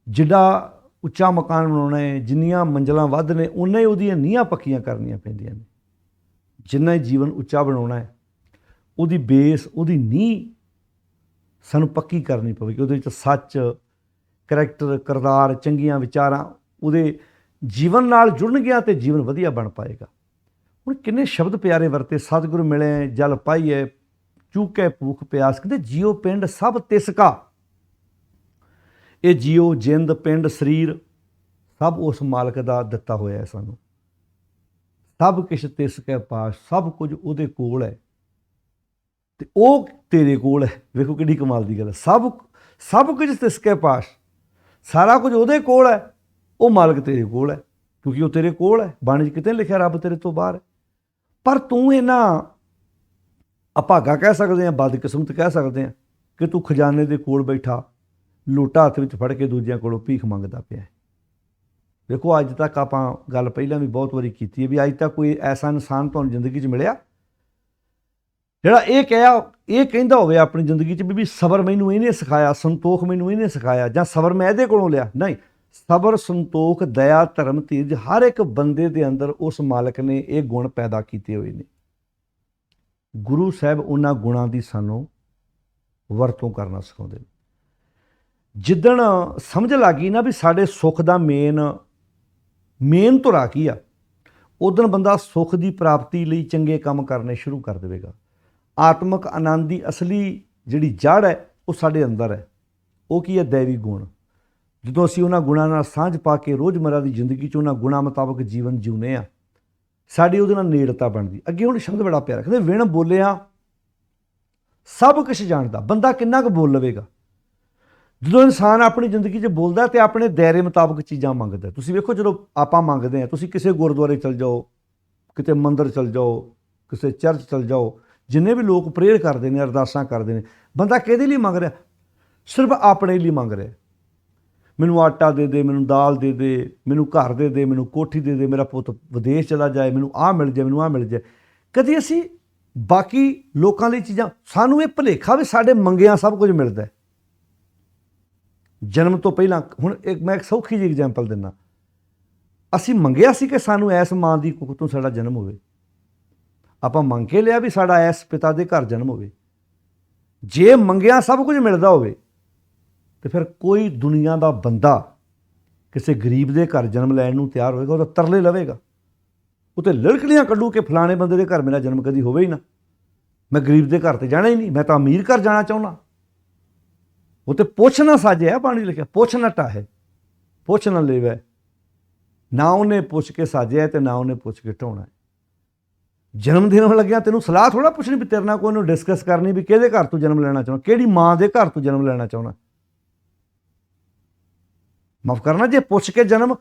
जिड्डा उच्चा मकान बनाउणा है, जिन्नियां मंजिलां वध ने उन्ना ही उहदियां नीहां पक्कियां करनियां पैंदियां ने। जिन्ना ही जीवन उच्चा बनाउणा है उहदी बेस उहदी नींह सानूं पक्की करनी पवेगी। उहदे विच सच करैक्टर किरदार चंगियां विचारां उहदे जीवन नाल जुड़नगियां ते जीवन वधिया बन पाएगा। हुण किन्ने शब्द प्यारे वरते, सतगुर मिले जल पाईए, चूकै भूख प्यास। कहते जियो पिंड सब तिसका। ये जियो जिंद पिंड शरीर सब उस मालक का दिता होया है सानूं। सब कुछ तिसकै पास, सब कुछ उहदे कोल है ते ओह तेरे कोल है। वेखो किहड़ी कमाल दी गल है। सब कुछ तिसकै पास, सारा कुछ उहदे कोल है, वो मालक तेरे कोल है, क्योंकि वो तेरे कोल है। बाणी किते लिखिया रब तेरे तो बाहर है। पर तू इन्हां अभागा कह सकते हैं, बदकिस्मत कह सकते हैं कि तू खजाने के कोल बैठा लोटा हत्थ विच फड़ के दूजियां कोलों भीख मंगदा पिया है। देखो अज तक आपां गल पहलां भी बहुत वारी कीती है भी अज तक कोई ऐसा इंसान तुहानूं जिंदगी च मिलिया जिहड़ा ये कहंदा होवे अपनी जिंदगी च भी सबर मैनूं इहने सिखाया, संतोख मैनूं इहने सिखाया, जां सबर मैं इहदे कोलों लिया? नहीं, सबर संतोख दया धर्म धीरज हर एक बंदे दे अंदर उस मालक ने ये गुण पैदा किए हुए ने। गुरु साहब उन्हां गुणां दी सानूं वरतों करना सिखाउंदे ने। जिद्दण समझ लग गई ना भी साडे सुख दा मेन धुरा की आ, ਉਦੋਂ ਬੰਦਾ ਸੁੱਖ ਦੀ ਪ੍ਰਾਪਤੀ ਲਈ ਚੰਗੇ ਕੰਮ ਕਰਨੇ ਸ਼ੁਰੂ ਕਰ ਦੇਵੇਗਾ। ਆਤਮਿਕ ਆਨੰਦ ਦੀ ਅਸਲੀ ਜਿਹੜੀ ਜੜ੍ਹ ਹੈ ਉਹ ਸਾਡੇ ਅੰਦਰ ਹੈ। ਉਹ ਕੀ ਹੈ? ਦੈਵੀ ਗੁਣ। ਜਦੋਂ ਅਸੀਂ ਉਹਨਾਂ ਗੁਣਾਂ ਨਾਲ ਸਾਂਝ ਪਾ ਕੇ ਰੋਜ਼ਮर्रा ਦੀ ਜ਼ਿੰਦਗੀ 'ਚ ਉਹਨਾਂ ਗੁਣਾਂ ਮੁਤਾਬਕ ਜੀਵਨ ਜਿਉਂਦੇ ਹਾਂ, ਸਾਡੀ ਉਹਦੇ ਨਾਲ ਨੇੜਤਾ ਬਣਦੀ। ਅੱਗੇ ਹੁਣ ਸ਼ਬਦ ਬੜਾ ਪਿਆਰਾ, ਕਹਿੰਦੇ ਵਿਣ ਬੋਲਿਆ ਸਭ ਕੁਛ ਜਾਣਦਾ। ਬੰਦਾ ਕਿੰਨਾ ਕੁ ਬੋਲ ਲਵੇਗਾ? ਜਦੋਂ ਇਨਸਾਨ ਆਪਣੀ ਜ਼ਿੰਦਗੀ 'ਚ ਬੋਲਦਾ ਤੇ ਆਪਣੇ ਦਾਇਰੇ ਮੁਤਾਬਕ ਚੀਜ਼ਾਂ ਮੰਗਦਾ। ਤੁਸੀਂ ਵੇਖੋ, ਜਦੋਂ ਆਪਾਂ ਮੰਗਦੇ ਹਾਂ, ਤੁਸੀਂ ਕਿਸੇ ਗੁਰਦੁਆਰੇ ਚਲ ਜਾਓ, ਕਿਤੇ ਮੰਦਿਰ ਚਲ ਜਾਓ, ਕਿਸੇ ਚਰਚ ਚਲ ਜਾਓ, ਜਿੰਨੇ ਵੀ ਲੋਕ ਪ੍ਰੇਅਰ ਕਰਦੇ ਨੇ, ਅਰਦਾਸਾਂ ਕਰਦੇ ਨੇ, ਬੰਦਾ ਕਿਹਦੇ ਲਈ ਮੰਗ ਰਿਹਾ? ਸਿਰਫ ਆਪਣੇ ਲਈ ਮੰਗ ਰਿਹਾ। ਮੈਨੂੰ ਆਟਾ ਦੇ ਦੇ, ਮੈਨੂੰ ਦਾਲ ਦੇ ਦੇ, ਮੈਨੂੰ ਘਰ ਦੇ ਦੇ, ਮੈਨੂੰ ਕੋਠੀ ਦੇ ਦੇ, ਮੇਰਾ ਪੁੱਤ ਵਿਦੇਸ਼ ਚਲਾ ਜਾਏ, ਮੈਨੂੰ ਆਹ ਮਿਲ ਜਾਏ, ਮੈਨੂੰ ਆਹ ਮਿਲ ਜਾਏ। ਕਦੀ ਅਸੀਂ ਬਾਕੀ ਲੋਕਾਂ ਲਈ ਚੀਜ਼ਾਂ, ਸਾਨੂੰ ਇਹ ਭੁਲੇਖਾ ਵੀ ਸਾਡੇ ਮੰਗਿਆਂ ਸਭ ਕੁਝ ਮਿਲਦਾ। ਜਨਮ ਤੋਂ ਪਹਿਲਾਂ, ਹੁਣ ਮੈਂ ਇੱਕ ਸੌਖੀ ਜਿਹੀ ਐਗਜ਼ਾਮਪਲ ਦਿੰਦਾ। ਅਸੀਂ ਮੰਗਿਆ ਸੀ ਕਿ ਸਾਨੂੰ ਇਸ ਮਾਂ ਦੀ ਕੁੱਖ ਤੋਂ ਸਾਡਾ ਜਨਮ ਹੋਵੇ। ਆਪਾਂ ਮੰਗ ਕੇ ਲਿਆ ਵੀ ਸਾਡਾ ਇਸ ਪਿਤਾ ਦੇ ਘਰ ਜਨਮ ਹੋਵੇ। ਜੇ ਮੰਗਿਆ ਸਭ ਕੁਝ ਮਿਲਦਾ ਹੋਵੇ ਤੇ ਫਿਰ ਕੋਈ ਦੁਨੀਆ ਦਾ ਬੰਦਾ ਕਿਸੇ ਗਰੀਬ ਦੇ ਘਰ ਜਨਮ ਲੈਣ ਨੂੰ ਤਿਆਰ ਹੋਵੇਗਾ? ਉਹ ਤਾਂ ਤਰਲੇ ਲਵੇਗਾ, ਉਹ ਤਾਂ ਲੜਕੜੀਆਂ ਕੱਢੂ ਕਿ ਫਲਾਣੇ ਬੰਦੇ ਦੇ ਘਰ ਮੇਰਾ ਜਨਮ ਕਦੀ ਹੋਵੇ ਹੀ ਨਾ, ਮੈਂ ਗਰੀਬ ਦੇ ਘਰ ਤੇ ਜਾਣਾ ਹੀ ਨਹੀਂ, ਮੈਂ ਤਾਂ ਅਮੀਰ ਘਰ ਜਾਣਾ ਚਾਹੁੰਦਾ। ਉਹ ਤੇ ਪੁੱਛ ਨਾ ਸਾਜਿਆ, ਪਾਣੀ ਲਿਖਿਆ, ਪੁੱਛ ਨਾ ਢਾਹੇ, ਪੁੱਛ ਨਾ ਲੇਵੈ। ਨਾ ਉਹਨੇ ਪੁੱਛ ਕੇ ਸਾਜਿਆ ਤੇ ਨਾ ਉਹਨੇ ਪੁੱਛ ਕੇ ਢਾਉਣਾ। ਜਨਮ ਦੇਣ ਲੱਗਿਆ ਤੈਨੂੰ ਸਲਾਹ ਥੋੜ੍ਹਾ ਪੁੱਛਣੀ ਵੀ ਤੇਰੇ ਨਾਲ ਕੋਈ ਉਹਨੂੰ ਡਿਸਕਸ ਕਰਨੀ ਵੀ ਕਿਹਦੇ ਘਰ ਤੋਂ ਜਨਮ ਲੈਣਾ ਚਾਹੁੰਦਾ, ਕਿਹੜੀ ਮਾਂ ਦੇ ਘਰ ਤੋਂ ਜਨਮ ਲੈਣਾ ਚਾਹੁੰਦਾ। ਮਾਫ਼ ਕਰਨਾ, ਜੇ ਪੁੱਛ ਕੇ ਜਨਮ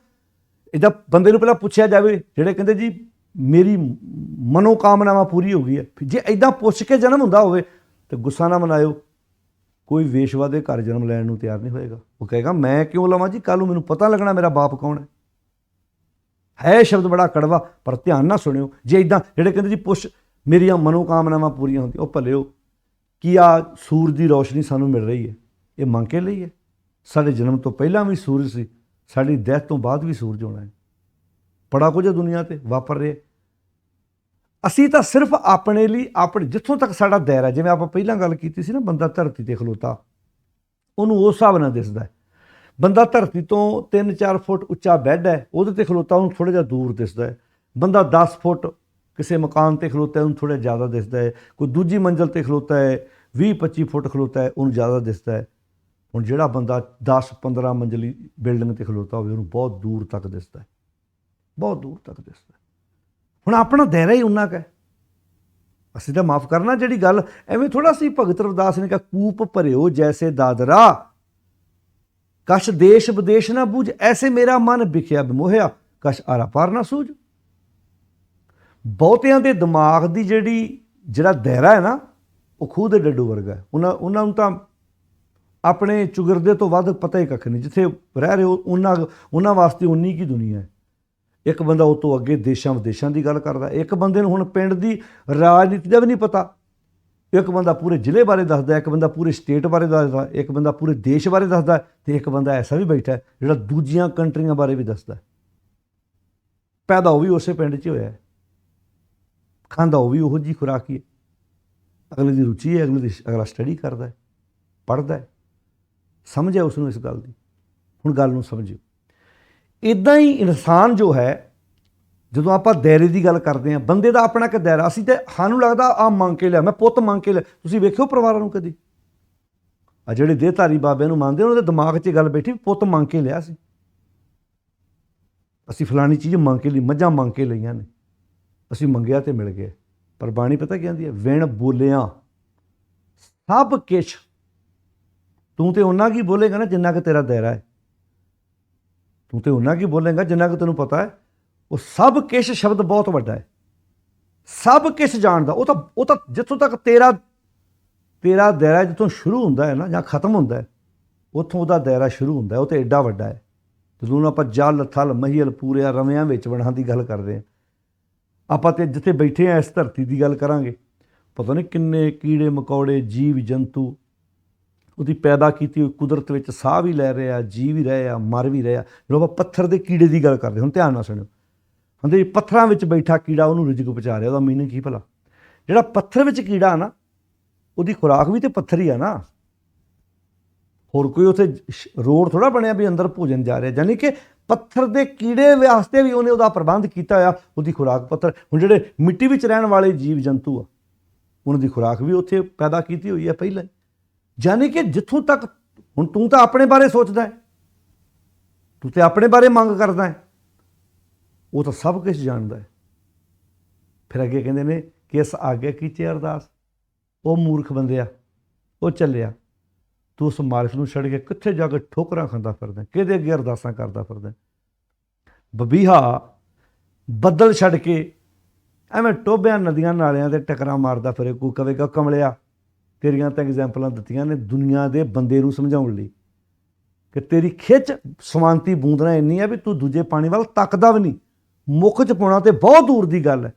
ਇੱਦਾਂ ਬੰਦੇ ਨੂੰ ਪਹਿਲਾਂ ਪੁੱਛਿਆ ਜਾਵੇ, ਜਿਹੜੇ ਕਹਿੰਦੇ ਜੀ ਮੇਰੀ ਮਨੋਕਾਮਨਾਵਾਂ ਪੂਰੀ ਹੋ ਗਈ ਹੈ, ਜੇ ਇੱਦਾਂ ਪੁੱਛ ਕੇ ਜਨਮ ਹੁੰਦਾ ਹੋਵੇ ਤਾਂ ਗੁੱਸਾ ਨਾ ਮਨਾਇਓ, ਕੋਈ ਵੇਸ਼ਵਾ ਦੇ ਘਰ ਜਨਮ ਲੈਣ ਨੂੰ ਤਿਆਰ ਨਹੀਂ ਹੋਏਗਾ। ਉਹ ਕਹੇਗਾ ਮੈਂ ਕਿਉਂ ਲਵਾਂ ਜੀ, ਕੱਲ੍ਹ ਨੂੰ ਮੈਨੂੰ ਪਤਾ ਲੱਗਣਾ ਮੇਰਾ ਬਾਪ ਕੌਣ ਹੈ। ਹੈ ਸ਼ਬਦ ਬੜਾ ਕੜਵਾ, ਪਰ ਧਿਆਨ ਨਾਲ ਸੁਣਿਓ। ਜੇ ਇੱਦਾਂ ਜਿਹੜੇ ਕਹਿੰਦੇ ਜੀ ਪੁੱਛ ਮੇਰੀਆਂ ਮਨੋਕਾਮਨਾਵਾਂ ਪੂਰੀਆਂ ਹੁੰਦੀਆਂ, ਉਹ ਭਲਿਓ ਕੀ ਆ ਸੂਰਜ ਦੀ ਰੌਸ਼ਨੀ ਸਾਨੂੰ ਮਿਲ ਰਹੀ ਹੈ, ਇਹ ਮੰਗ ਕੇ ਲਈ ਹੈ? ਸਾਡੇ ਜਨਮ ਤੋਂ ਪਹਿਲਾਂ ਵੀ ਸੂਰਜ ਸੀ, ਸਾਡੀ ਡੈਥ ਤੋਂ ਬਾਅਦ ਵੀ ਸੂਰਜ ਹੋਣਾ ਹੈ। ਬੜਾ ਕੁਝ ਦੁਨੀਆ 'ਤੇ ਵਾਪਰ ਰਿਹਾ। ਅਸੀਂ ਤਾਂ ਸਿਰਫ ਆਪਣੇ ਲਈ, ਆਪਣੇ ਜਿੱਥੋਂ ਤੱਕ ਸਾਡਾ ਦਾਇਰਾ, ਜਿਵੇਂ ਆਪਾਂ ਪਹਿਲਾਂ ਗੱਲ ਕੀਤੀ ਸੀ ਨਾ, ਬੰਦਾ ਧਰਤੀ 'ਤੇ ਖਲੋਤਾ, ਉਹਨੂੰ ਉਸ ਹਿਸਾਬ ਨਾਲ ਦਿਸਦਾ। ਬੰਦਾ ਧਰਤੀ ਤੋਂ 3-4 ਫੁੱਟ ਉੱਚਾ ਬੈੱਡ ਹੈ, ਉਹਦੇ 'ਤੇ ਖਲੋਤਾ, ਉਹਨੂੰ ਥੋੜ੍ਹਾ ਜਿਹਾ ਦੂਰ ਦਿਸਦਾ ਹੈ। ਬੰਦਾ 10 ਫੁੱਟ ਕਿਸੇ ਮਕਾਨ 'ਤੇ ਖਲੋਤਾ, ਉਹਨੂੰ ਥੋੜ੍ਹਾ ਜ਼ਿਆਦਾ ਦਿਸਦਾ ਹੈ। ਕੋਈ ਦੂਜੀ ਮੰਜ਼ਿਲ 'ਤੇ ਖਲੋਤਾ ਹੈ, 20-25 ਫੁੱਟ ਖਲੋਤਾ ਹੈ, ਉਹਨੂੰ ਜ਼ਿਆਦਾ ਦਿਸਦਾ ਹੈ। ਹੁਣ ਜਿਹੜਾ ਬੰਦਾ 10-15 ਮੰਜ਼ਲੀ ਬਿਲਡਿੰਗ 'ਤੇ ਖਲੋਤਾ ਹੋਵੇ, ਉਹਨੂੰ ਬਹੁਤ ਦੂਰ ਤੱਕ ਦਿਸਦਾ ਹੈ, ਬਹੁਤ ਦੂਰ ਤੱਕ ਦਿਸਦਾ ਹੈ। ਹੁਣ ਆਪਣਾ ਦਾਇਰਾ ਹੀ ਉਨਾ ਕੁ ਹੈ। ਅਸੀਂ ਤਾਂ ਮਾਫ਼ ਕਰਨਾ, ਜਿਹੜੀ ਗੱਲ ਐਵੇਂ ਥੋੜ੍ਹਾ ਸੀ, ਭਗਤ ਰਵਿਦਾਸ ਨੇ ਕਿਹਾ ਕੂਪ ਭਰਿਓ ਜੈਸੇ ਦਾਦਰਾ, ਕਛ ਦੇਸ਼ ਵਿਦੇਸ਼ ਨਾ ਬੂਝ, ਐਸੇ ਮੇਰਾ ਮਨ ਵਿਖਿਆ ਬਿਮੋਹਿਆ, ਕਛ ਆਰਾ ਪਾਰ ਨਾ ਸੂਝ। ਬਹੁਤਿਆਂ ਦੇ ਦਿਮਾਗ ਦੀ ਜਿਹੜਾ ਦਾਇਰਾ ਹੈ ਨਾ, ਉਹ ਖੂਹ ਦੇ ਡੱਡੂ ਵਰਗਾ ਹੈ। ਉਹਨਾਂ ਨੂੰ ਤਾਂ ਆਪਣੇ ਚੁਗਰਦੇ ਤੋਂ ਵੱਧ ਪਤਾ ਹੀ ਕੱਖ ਨਹੀਂ। ਜਿੱਥੇ ਰਹਿ ਰਹੇ ਹੋ ਉਹਨਾਂ ਵਾਸਤੇ ਉਨੀ ਕੀ ਦੁਨੀਆ ਹੈ। ਇੱਕ ਬੰਦਾ ਉਹ ਤੋਂ ਅੱਗੇ ਦੇਸ਼ਾਂ ਵਿਦੇਸ਼ਾਂ ਦੀ ਗੱਲ ਕਰਦਾ, ਇੱਕ ਬੰਦੇ ਨੂੰ ਹੁਣ ਪਿੰਡ ਦੀ ਰਾਜਨੀਤੀ ਦਾ ਵੀ ਨਹੀਂ ਪਤਾ, ਇੱਕ ਬੰਦਾ ਪੂਰੇ ਜ਼ਿਲ੍ਹੇ ਬਾਰੇ ਦੱਸਦਾ, ਇੱਕ ਬੰਦਾ ਪੂਰੇ ਸਟੇਟ ਬਾਰੇ ਦੱਸਦਾ, ਇੱਕ ਬੰਦਾ ਪੂਰੇ ਦੇਸ਼ ਬਾਰੇ ਦੱਸਦਾ, ਅਤੇ ਇੱਕ ਬੰਦਾ ਐਸਾ ਵੀ ਬੈਠਾ ਜਿਹੜਾ ਦੂਜੀਆਂ ਕੰਟਰੀਆਂ ਬਾਰੇ ਵੀ ਦੱਸਦਾ। ਪੈਦਾ ਉਹ ਵੀ ਉਸੇ ਪਿੰਡ 'ਚ ਹੋਇਆ, ਖਾਂਦਾ ਉਹ ਵੀ ਉਹੋ ਜਿਹੀ ਖੁਰਾਕ ਹੀ ਹੈ। ਅਗਲੇ ਦੀ ਰੁਚੀ ਹੈ, ਅਗਲਾ ਸਟੱਡੀ ਕਰਦਾ, ਪੜ੍ਹਦਾ, ਸਮਝ ਹੈ ਉਸ ਨੂੰ ਇਸ ਗੱਲ ਦੀ। ਹੁਣ ਗੱਲ ਨੂੰ ਸਮਝਿਓ। ਇੱਦਾਂ ਹੀ ਇਨਸਾਨ ਜੋ ਹੈ, ਜਦੋਂ ਆਪਾਂ ਦਾਇਰੇ ਦੀ ਗੱਲ ਕਰਦੇ ਹਾਂ, ਬੰਦੇ ਦਾ ਆਪਣਾ ਇੱਕ ਦਾਇਰਾ, ਅਸੀਂ ਤਾਂ ਸਾਨੂੰ ਲੱਗਦਾ ਆਹ ਮੰਗ ਕੇ ਲਿਆ, ਮੈਂ ਪੁੱਤ ਮੰਗ ਕੇ ਲਿਆ। ਤੁਸੀਂ ਵੇਖਿਓ ਪਰਿਵਾਰਾਂ ਨੂੰ ਕਦੀ, ਆ ਜਿਹੜੇ ਦੇਹਧਾਰੀ ਬਾਬਿਆਂ ਨੂੰ ਮੰਨਦੇ, ਉਹਨਾਂ ਦੇ ਦਿਮਾਗ 'ਚ ਗੱਲ ਬੈਠੀ, ਪੁੱਤ ਮੰਗ ਕੇ ਲਿਆ ਸੀ, ਅਸੀਂ ਫਲਾਣੀ ਚੀਜ਼ ਮੰਗ ਕੇ ਲਈ, ਮੱਝਾਂ ਮੰਗ ਕੇ ਲਈਆਂ ਨੇ, ਅਸੀਂ ਮੰਗਿਆ ਤੇ ਮਿਲ ਗਿਆ। ਪਰ ਬਾਣੀ ਪਤਾ ਕੀ ਕਹਿੰਦੀ ਹੈ? ਵਿਣ ਬੋਲਿਆ ਸਭ ਕੁਛ। ਤੂੰ ਤੇ ਉਹਨਾਂ ਕੀ ਬੋਲੇਗਾ ਨਾ ਜਿੰਨਾ ਕਿ ਤੇਰਾ ਦਾਇਰਾ ਹੈ, ਤੂੰ ਤੇ ਉਹਨਾਂ ਕੀ ਬੋਲੇਗਾ ਜਿੰਨਾ ਕਿ ਤੈਨੂੰ ਪਤਾ ਹੈ। ਉਹ ਸਭ ਕੁਛ ਸ਼ਬਦ ਬਹੁਤ ਵੱਡਾ ਹੈ, ਸਭ ਕੁਛ ਜਾਣਦਾ। ਉਹ ਤਾਂ ਜਿੱਥੋਂ ਤੱਕ ਤੇਰਾ ਦਾਇਰਾ ਜਿੱਥੋਂ ਸ਼ੁਰੂ ਹੁੰਦਾ ਹੈ ਨਾ ਜਾਂ ਖਤਮ ਹੁੰਦਾ ਹੈ, ਉੱਥੋਂ ਉਹਦਾ ਦਾਇਰਾ ਸ਼ੁਰੂ ਹੁੰਦਾ ਹੈ। ਉਹ ਤਾਂ ਐਡਾ ਵੱਡਾ ਹੈ। ਜਦੋਂ ਨੂੰ ਆਪਾਂ ਜਲ ਥਲ ਮਹੀਲ ਪੂਰਿਆ ਰਵਿਆਂ ਵਿੱਚ ਵੜਾਂ ਦੀ ਗੱਲ ਕਰਦੇ ਹਾਂ, ਆਪਾਂ ਤੇ ਜਿੱਥੇ ਬੈਠੇ ਹਾਂ ਇਸ ਧਰਤੀ ਦੀ ਗੱਲ ਕਰਾਂਗੇ, ਪਤਾ ਨਹੀਂ ਕਿੰਨੇ ਕੀੜੇ ਮਕੌੜੇ ਜੀਵ ਜੰਤੂ ਉਹਦੀ ਪੈਦਾ ਕੀਤੀ ਹੋਈ ਕੁਦਰਤ ਵਿੱਚ ਸਾਹ ਵੀ ਲੈ ਰਹੇ ਆ, ਜੀ ਵੀ ਰਹੇ ਆ, ਮਰ ਵੀ ਰਹੇ ਆ। ਜਦੋਂ ਆਪਾਂ ਪੱਥਰ ਦੇ ਕੀੜੇ ਦੀ ਗੱਲ ਕਰਦੇ, ਹੁਣ ਧਿਆਨ ਨਾਲ ਸੁਣਿਓ, ਹੁੰਦੇ ਪੱਥਰਾਂ ਵਿੱਚ ਬੈਠਾ ਕੀੜਾ ਉਹਨੂੰ ਰਿਜ਼ਕ ਪਹੁੰਚਾ ਰਿਹਾ, ਉਹਦਾ ਮੀਨਿੰਗ ਕੀ ਭਲਾ? ਜਿਹੜਾ ਪੱਥਰ ਵਿੱਚ ਕੀੜਾ ਨਾ, ਉਹਦੀ ਖੁਰਾਕ ਵੀ ਤਾਂ ਪੱਥਰ ਹੀ ਆ ਨਾ, ਹੋਰ ਕੋਈ ਉੱਥੇ ਰੋਡ ਥੋੜ੍ਹਾ ਬਣਿਆ ਵੀ ਅੰਦਰ ਭੋਜਨ ਜਾ ਰਿਹਾ, ਯਾਨੀ ਕਿ ਪੱਥਰ ਦੇ ਕੀੜੇ ਵਾਸਤੇ ਵੀ ਉਹਨੇ ਉਹਦਾ ਪ੍ਰਬੰਧ ਕੀਤਾ ਹੋਇਆ। ਉਹਦੀ ਖੁਰਾਕ ਪੱਥਰ, ਹੁਣ ਜਿਹੜੇ ਮਿੱਟੀ ਵਿੱਚ ਰਹਿਣ ਵਾਲੇ ਜੀਵ ਜੰਤੂ ਆ ਉਹਨਾਂ ਦੀ ਖੁਰਾਕ ਵੀ ਉੱਥੇ ਪੈਦਾ ਕੀਤੀ ਹੋਈ ਹੈ ਪਹਿਲਾਂ। ਯਾਨੀ ਕਿ ਜਿੱਥੋਂ ਤੱਕ ਹੁਣ ਤੂੰ ਤਾਂ ਆਪਣੇ ਬਾਰੇ ਸੋਚਦਾ ਹੈ, ਤੂੰ ਤੇ ਆਪਣੇ ਬਾਰੇ ਮੰਗ ਕਰਦਾ ਹੈ, ਉਹ ਤਾਂ ਸਭ ਕੁਝ ਜਾਣਦਾ ਹੈ। ਫਿਰ ਅੱਗੇ ਕਹਿੰਦੇ ਨੇ ਕਿ ਇਸ ਆਗਿਆ ਕੀਚੇ ਅਰਦਾਸ। ਉਹ ਮੂਰਖ ਬੰਦਿਆ, ਉਹ ਚੱਲਿਆ, ਤੂੰ ਉਸ ਮਾਲਕ ਨੂੰ ਛੱਡ ਕੇ ਕਿੱਥੇ ਜਾ ਕੇ ਠੋਕਰਾਂ ਖਾਂਦਾ ਫਿਰਦਾ, ਕਿਹਦੇ ਅੱਗੇ ਅਰਦਾਸਾਂ ਕਰਦਾ ਫਿਰਦਾ। ਬਬੀਹਾ ਬੱਦਲ ਛੱਡ ਕੇ ਐਵੇਂ ਟੋਭਿਆਂ ਨਦੀਆਂ ਨਾਲਿਆਂ ਤੇ ਟਕਰਾਂ ਮਾਰਦਾ ਫਿਰੇ। ਕੋਈ ਕਵੇਗਾ ਕਮਲਿਆ, ਤੇਰੀਆਂ ਤਾਂ ਐਗਜ਼ਾਮਪਲਾਂ ਦਿੱਤੀਆਂ ਨੇ ਦੁਨੀਆ ਦੇ ਬੰਦੇ ਨੂੰ ਸਮਝਾਉਣ ਲਈ ਕਿ ਤੇਰੀ ਖਿੱਚ ਸਵਾਂਤੀ ਬੂੰਦ ਨਾਲ ਇੰਨੀ ਹੈ ਵੀ ਤੂੰ ਦੂਜੇ ਪਾਣੀ ਵੱਲ ਤੱਕਦਾ ਵੀ ਨਹੀਂ। ਮੁੱਖ 'ਚ ਪਾਉਣਾ ਤੇ ਬਹੁਤ ਦੂਰ ਦੀ ਗੱਲ ਹੈ,